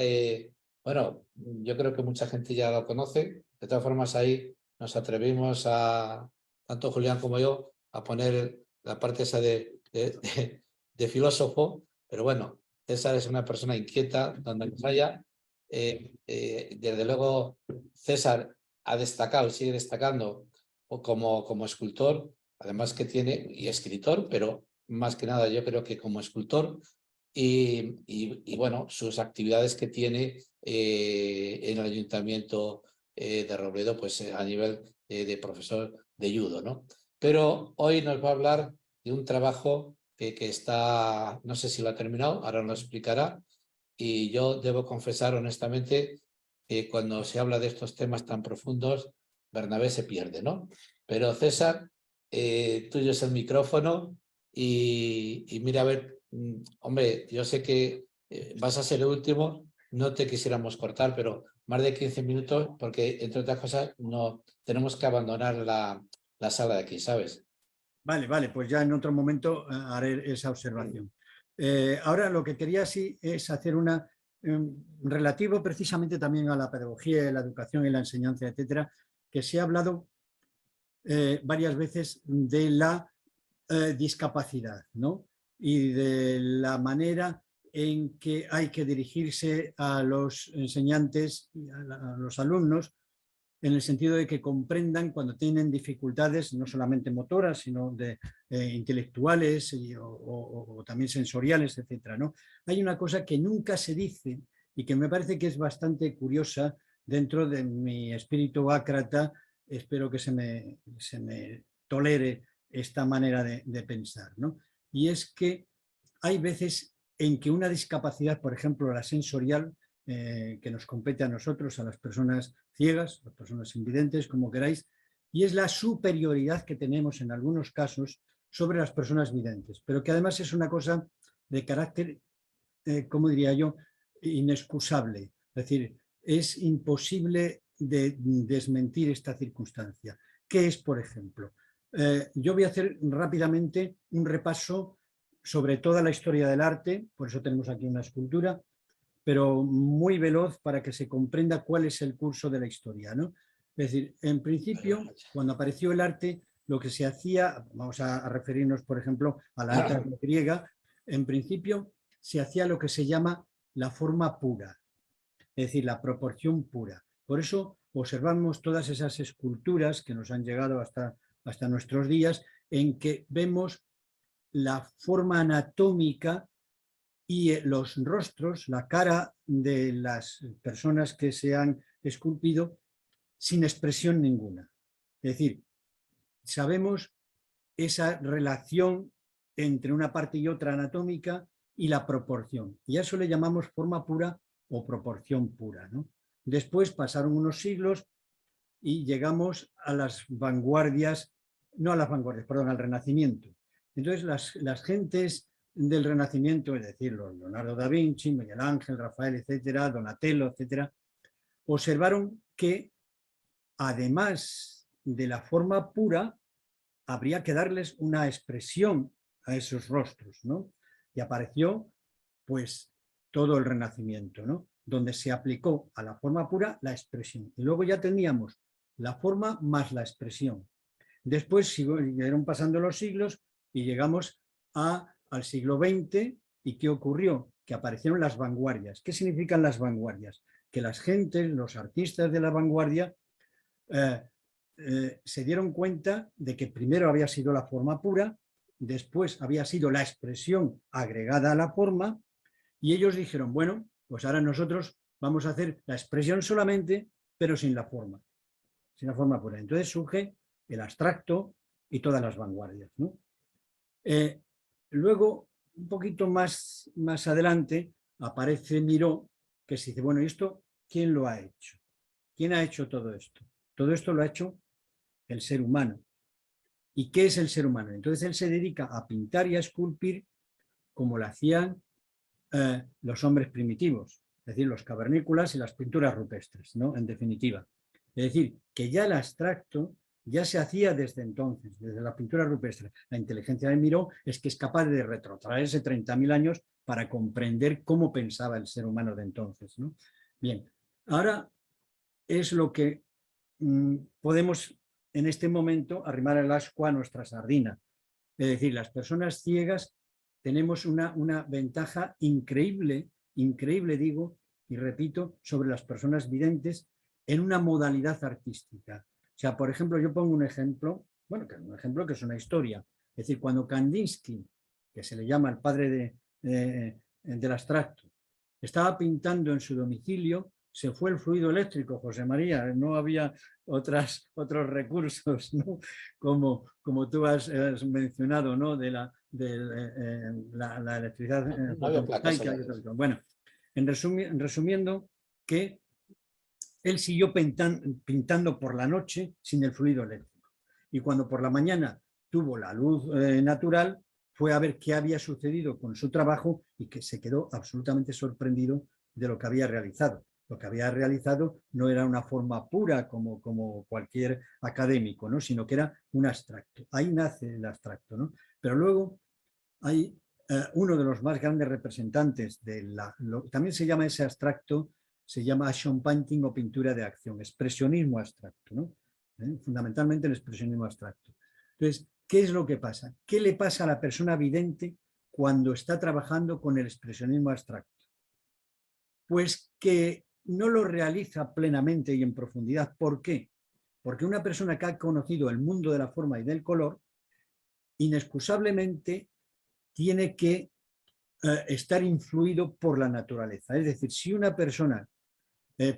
bueno, yo creo que mucha gente ya lo conoce. De todas formas, ahí nos atrevimos tanto Julián como yo, a poner la parte esa de filósofo, pero bueno, César es una persona inquieta donde nos haya. Desde luego, César ha destacado y sigue destacando como escultor, además que tiene, y escritor, pero más que nada yo creo que como escultor, y bueno, sus actividades que tiene en el Ayuntamiento de Robledo, pues a nivel de profesor de judo, ¿no? Pero hoy nos va a hablar de un trabajo que está, no sé si lo ha terminado, ahora nos lo explicará, y yo debo confesar honestamente que cuando se habla de estos temas tan profundos, Bernabé se pierde, ¿no? Pero César, tuyo es el micrófono y mira, a ver, hombre, yo sé que vas a ser el último, no te quisiéramos cortar, pero más de 15 minutos, porque entre otras cosas no tenemos que abandonar la sala de aquí, ¿sabes? Vale, pues ya en otro momento haré esa observación. Ahora lo que quería sí es hacer una relativo precisamente también a la pedagogía, la educación y la enseñanza, etcétera, que se ha hablado varias veces de la discapacidad, ¿no? Y de la manera en que hay que dirigirse a los enseñantes y a los alumnos, en el sentido de que comprendan cuando tienen dificultades no solamente motoras, sino de intelectuales o también sensoriales, etcétera, ¿no? Hay una cosa que nunca se dice y que me parece que es bastante curiosa dentro de mi espíritu ácrata. Espero que se me tolere esta manera de pensar, ¿no? Y es que hay veces en que una discapacidad, por ejemplo, la sensorial, que nos compete a nosotros, a las personas ciegas, a las personas invidentes, como queráis, y es la superioridad que tenemos en algunos casos sobre las personas videntes, pero que además es una cosa de carácter, ¿cómo diría yo?, inexcusable. Es decir, es imposible de desmentir esta circunstancia. ¿Qué es, por ejemplo? Yo voy a hacer rápidamente un repaso sobre toda la historia del arte, por eso tenemos aquí una escultura, pero muy veloz para que se comprenda cuál es el curso de la historia, ¿no? Es decir, en principio, cuando apareció el arte, lo que se hacía, vamos a referirnos, por ejemplo, a la alta griega, en principio se hacía lo que se llama la forma pura, es decir, la proporción pura. Por eso observamos todas esas esculturas que nos han llegado hasta nuestros días, en que vemos la forma anatómica y los rostros, la cara de las personas que se han esculpido sin expresión ninguna. Es decir, sabemos esa relación entre una parte y otra anatómica y la proporción. Y a eso le llamamos forma pura o proporción pura, ¿no? Después pasaron unos siglos y llegamos a las vanguardias, no a las vanguardias, perdón, al Renacimiento. Entonces las gentes del Renacimiento, es decir, los Leonardo da Vinci, Miguel Ángel, Rafael, etcétera, Donatello, etcétera, observaron que además de la forma pura, habría que darles una expresión a esos rostros, ¿no? Y apareció, pues, todo el Renacimiento, ¿no? Donde se aplicó a la forma pura la expresión. Y luego ya teníamos la forma más la expresión. Después siguieron pasando los siglos y llegamos al siglo XX. ¿Y qué ocurrió? Que aparecieron las vanguardias. ¿Qué significan las vanguardias? Que las gentes, los artistas de la vanguardia, se dieron cuenta de que primero había sido la forma pura, después había sido la expresión agregada a la forma, y ellos dijeron, bueno, pues ahora nosotros vamos a hacer la expresión solamente, pero sin la forma pura. Entonces surge el abstracto y todas las vanguardias, ¿no? Luego, un poquito más adelante, aparece Miró, que se dice, bueno, ¿y esto quién lo ha hecho? ¿Quién ha hecho todo esto? Todo esto lo ha hecho el ser humano. ¿Y qué es el ser humano? Entonces él se dedica a pintar y a esculpir como lo hacían los hombres primitivos, es decir, los cavernícolas y las pinturas rupestres, ¿no? En definitiva. Es decir, que ya el abstracto ya se hacía desde entonces, desde la pintura rupestre. La inteligencia de Miró es que es capaz de retrotraerse 30.000 años para comprender cómo pensaba el ser humano de entonces, ¿no? Bien, ahora es lo que podemos en este momento arrimar el ascua a nuestra sardina. Es decir, las personas ciegas tenemos una ventaja increíble, digo, y repito, sobre las personas videntes en una modalidad artística. O sea, por ejemplo, yo pongo un ejemplo, bueno, un ejemplo que es una historia. Es decir, cuando Kandinsky, que se le llama el padre del abstracto, estaba pintando en su domicilio, se fue el fluido eléctrico, José María, no había otros recursos, ¿no? Como tú has mencionado, ¿no? De la electricidad fotovoltaica. Bueno, resumiendo, que él siguió pintando por la noche sin el fluido eléctrico. Y cuando por la mañana tuvo la luz natural, fue a ver qué había sucedido con su trabajo y que se quedó absolutamente sorprendido de lo que había realizado. Lo que había realizado no era una forma pura como cualquier académico, ¿no? Sino que era un abstracto. Ahí nace el abstracto, ¿no? Pero luego hay uno de los más grandes representantes también se llama ese abstracto, se llama action painting o pintura de acción, expresionismo abstracto, ¿no? Fundamentalmente el expresionismo abstracto. Entonces, ¿qué es lo que pasa? ¿Qué le pasa a la persona vidente cuando está trabajando con el expresionismo abstracto? Pues que no lo realiza plenamente y en profundidad. ¿Por qué? Porque una persona que ha conocido el mundo de la forma y del color, inexcusablemente tiene que estar influido por la naturaleza. Es decir, si una persona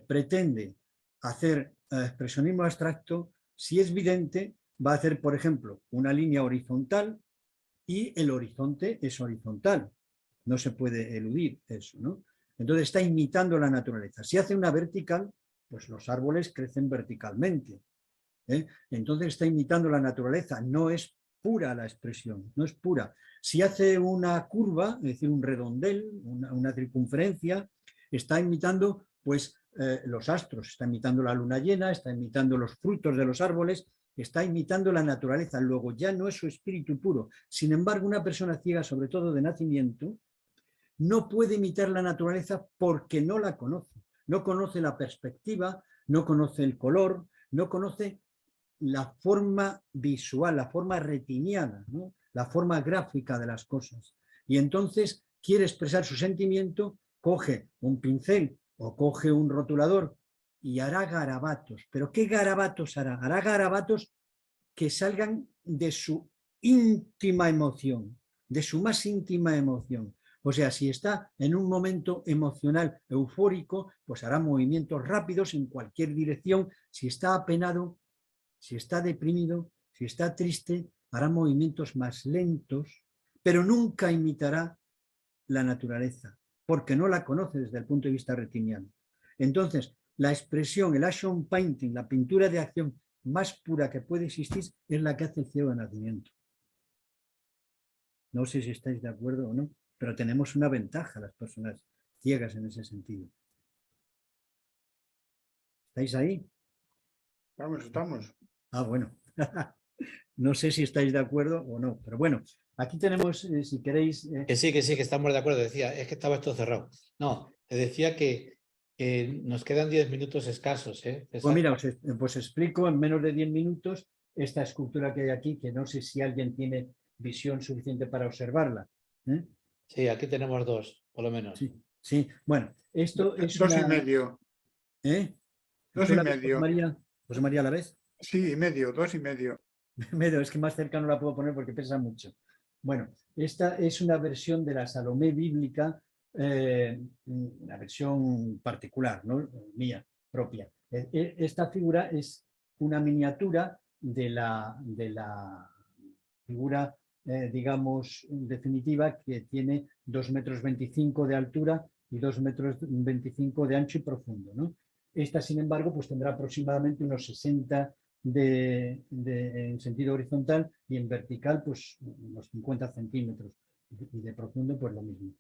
pretende hacer expresionismo abstracto, si es vidente, va a hacer, por ejemplo, una línea horizontal y el horizonte es horizontal. No se puede eludir eso, ¿no? Entonces está imitando la naturaleza. Si hace una vertical, pues los árboles crecen verticalmente. Entonces está imitando la naturaleza. No es pura la expresión, no es pura. Si hace una curva, es decir, un redondel, una circunferencia, está imitando pues los astros, está imitando la luna llena, está imitando los frutos de los árboles, está imitando la naturaleza. Luego ya no es su espíritu puro. Sin embargo, una persona ciega, sobre todo de nacimiento, no puede imitar la naturaleza porque no la conoce. No conoce la perspectiva, no conoce el color, no conoce la forma visual, la forma retiniana, ¿no? La forma gráfica de las cosas. Y entonces quiere expresar su sentimiento, coge un pincel o coge un rotulador y hará garabatos. ¿Pero qué garabatos hará? Hará garabatos que salgan de su íntima emoción, de su más íntima emoción. O sea, si está en un momento emocional eufórico, pues hará movimientos rápidos en cualquier dirección. Si está apenado, si está deprimido, si está triste, hará movimientos más lentos, pero nunca imitará la naturaleza, porque no la conoce desde el punto de vista retiniano. Entonces, la expresión, el action painting, la pintura de acción más pura que puede existir es la que hace el ciego de nacimiento. No sé si estáis de acuerdo o no, pero tenemos una ventaja las personas ciegas en ese sentido. ¿Estáis ahí? Estamos. Ah, bueno. No sé si estáis de acuerdo o no, pero bueno, aquí tenemos, si queréis... Que sí, que estamos de acuerdo. Decía, es que estaba esto cerrado. No, te decía que nos quedan 10 minutos escasos. Pues mira, os explico en menos de 10 minutos esta escultura que hay aquí, que no sé si alguien tiene visión suficiente para observarla. Sí, aquí tenemos 2, por lo menos. Sí, sí. Bueno, esto es 2 y una... medio. 2 ¿Tú y la ves, medio. José María, ¿la ves? Sí, y medio, 2 y medio. Medio, es que más cerca no la puedo poner porque pesa mucho. Bueno, esta es una versión de la Salomé bíblica, una versión particular, ¿no? Mía, propia. Esta figura es una miniatura de la figura, digamos, definitiva, que tiene 2,25 metros de altura y 2,25 metros de ancho y profundo, ¿no? Esta, sin embargo, pues tendrá aproximadamente unos 60 en sentido horizontal, y en vertical pues unos 50 centímetros, y de profundo pues lo mismo.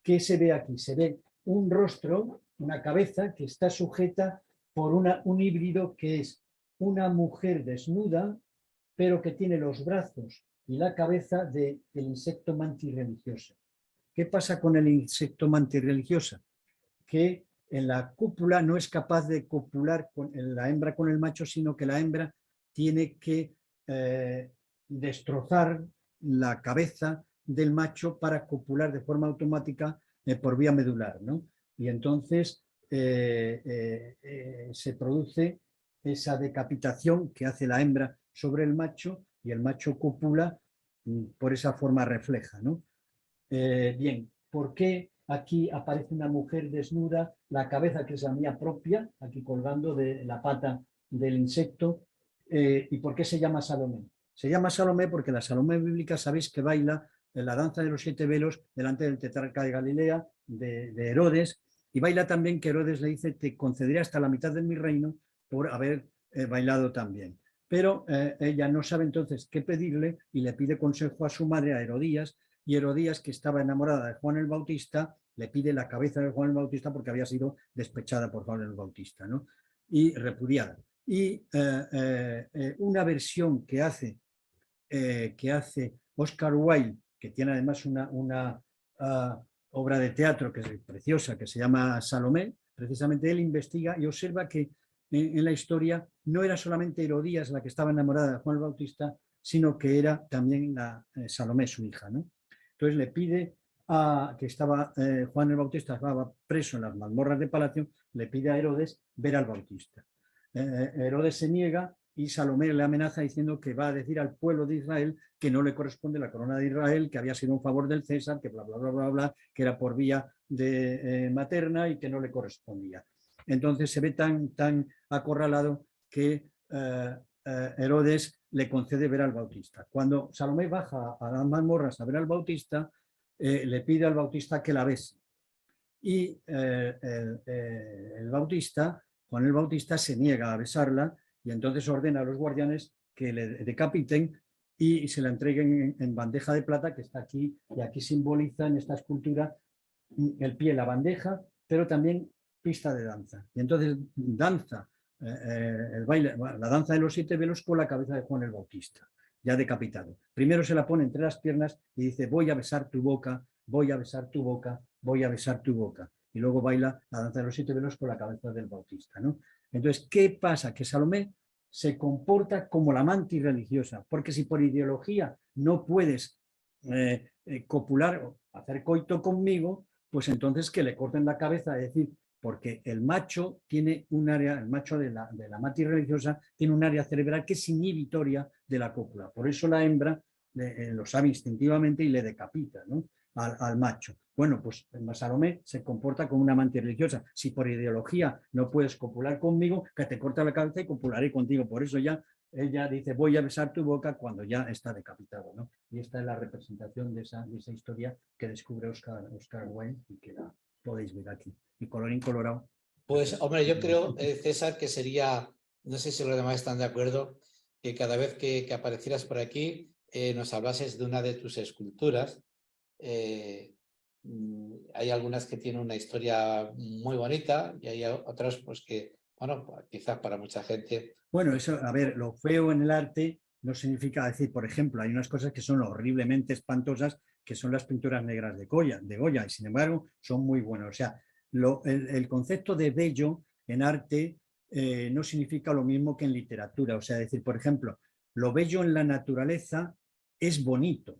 ¿Qué se ve aquí? Se ve un rostro, una cabeza que está sujeta por un híbrido que es una mujer desnuda, pero que tiene los brazos y la cabeza del insecto mantis religiosa. ¿Qué pasa con el insecto mantis religiosa? Que en la cópula no es capaz de copular con la hembra con el macho, sino que la hembra tiene que destrozar la cabeza del macho para copular de forma automática por vía medular, ¿no? Y entonces se produce esa decapitación que hace la hembra sobre el macho, y el macho copula por esa forma refleja, ¿no? Bien, ¿por qué aquí aparece una mujer desnuda, la cabeza que es la mía propia, aquí colgando de la pata del insecto? ¿Y por qué se llama Salomé? Se llama Salomé porque la Salomé bíblica, sabéis que baila la danza de los 7 velos delante del tetrarca de Galilea, de Herodes, y baila también que Herodes le dice: te concederé hasta la mitad de mi reino por haber bailado también. Pero ella no sabe entonces qué pedirle y le pide consejo a su madre, a Herodías, y Herodías, que estaba enamorada de Juan el Bautista, le pide la cabeza de Juan el Bautista porque había sido despechada por Juan el Bautista, ¿no? Y repudiada. Y una versión que hace Oscar Wilde, que tiene además una obra de teatro que es preciosa, que se llama Salomé, precisamente él investiga y observa que en la historia no era solamente Herodías la que estaba enamorada de Juan el Bautista, sino que era también Salomé, su hija, ¿no? Entonces le pide que estaba Juan el Bautista estaba preso en las mazmorras de Palacio, le pide a Herodes ver al Bautista. Herodes se niega y Salomé le amenaza diciendo que va a decir al pueblo de Israel que no le corresponde la corona de Israel, que había sido un favor del César, que bla, bla, bla, bla, bla, que era por vía materna y que no le correspondía. Entonces se ve tan acorralado que Herodes le concede ver al Bautista. Cuando Salomé baja a las mazmorras a ver al Bautista, le pide al Bautista que la bese. Y el Bautista, Juan el Bautista, se niega a besarla, y entonces ordena a los guardianes que le decapiten y se la entreguen en bandeja de plata, que está aquí, y aquí simboliza en esta escultura el pie, la bandeja, pero también pista de danza. Y entonces danza el baile, la danza de los 7 velos con la cabeza de Juan el Bautista, ya decapitado. Primero se la pone entre las piernas y dice: voy a besar tu boca, voy a besar tu boca, voy a besar tu boca. Y luego baila la danza de los 7 velos con la cabeza del Bautista, ¿no? Entonces, ¿qué pasa? Que Salomé se comporta como la mantis religiosa, porque si por ideología no puedes copular o hacer coito conmigo, pues entonces que le corten la cabeza, es decir, porque el macho tiene un área, el macho de la mantis religiosa tiene un área cerebral que es inhibitoria de la cópula. Por eso la hembra lo sabe instintivamente y le decapita, ¿no? al macho. Bueno, pues Salomé se comporta como una mantis religiosa. Si por ideología no puedes copular conmigo, que te corta la cabeza y copularé contigo. Por eso ya ella dice voy a besar tu boca cuando ya está decapitado, ¿no? Y esta es la representación de esa historia que descubre Oscar Wilde y que la podéis ver aquí. Y colorín colorado. Pues, hombre, yo creo, César, que sería, no sé si los demás están de acuerdo, que cada vez que aparecieras por aquí nos hablases de una de tus esculturas. Hay algunas que tienen una historia muy bonita y hay otras pues que, bueno, quizás para mucha gente. Bueno, eso, a ver, lo feo en el arte no significa decir, por ejemplo, hay unas cosas que son horriblemente espantosas, que son las pinturas negras de Goya, y sin embargo son muy buenas. O sea, el concepto de bello en arte no significa lo mismo que en literatura. O sea, decir, por ejemplo, lo bello en la naturaleza es bonito,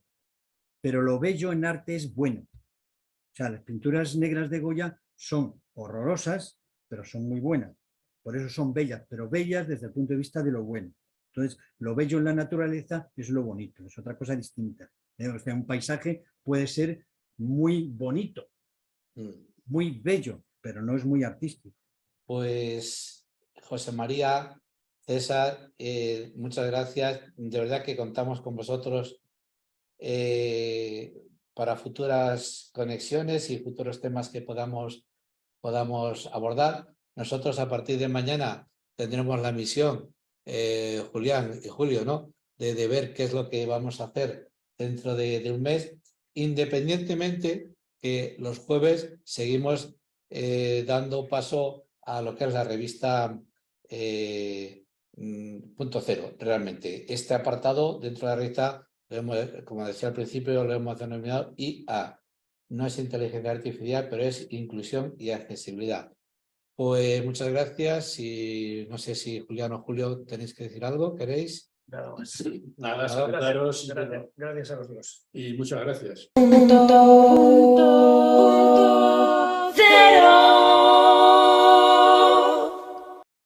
pero lo bello en arte es bueno. O sea, las pinturas negras de Goya son horrorosas, pero son muy buenas. Por eso son bellas, pero bellas desde el punto de vista de lo bueno. Entonces, lo bello en la naturaleza es lo bonito, es otra cosa distinta. O sea, un paisaje puede ser muy bonito, muy bello, pero no es muy artístico. Pues, José María, César, muchas gracias. De verdad que contamos con vosotros para futuras conexiones y futuros temas que podamos abordar. Nosotros a partir de mañana tendremos la misión, Julián y Julio, ¿no? De ver qué es lo que vamos a hacer dentro de un mes, independientemente que los jueves seguimos dando paso a lo que es la revista Punto Cero. Realmente, este apartado dentro de la revista, como decía al principio, lo hemos denominado IA. No es inteligencia artificial, pero es inclusión y accesibilidad. Pues muchas gracias y no sé si Julián o Julio tenéis que decir algo, ¿queréis? Nada más. Nada, salutaros. Gracias a los dos. Y muchas gracias. Punto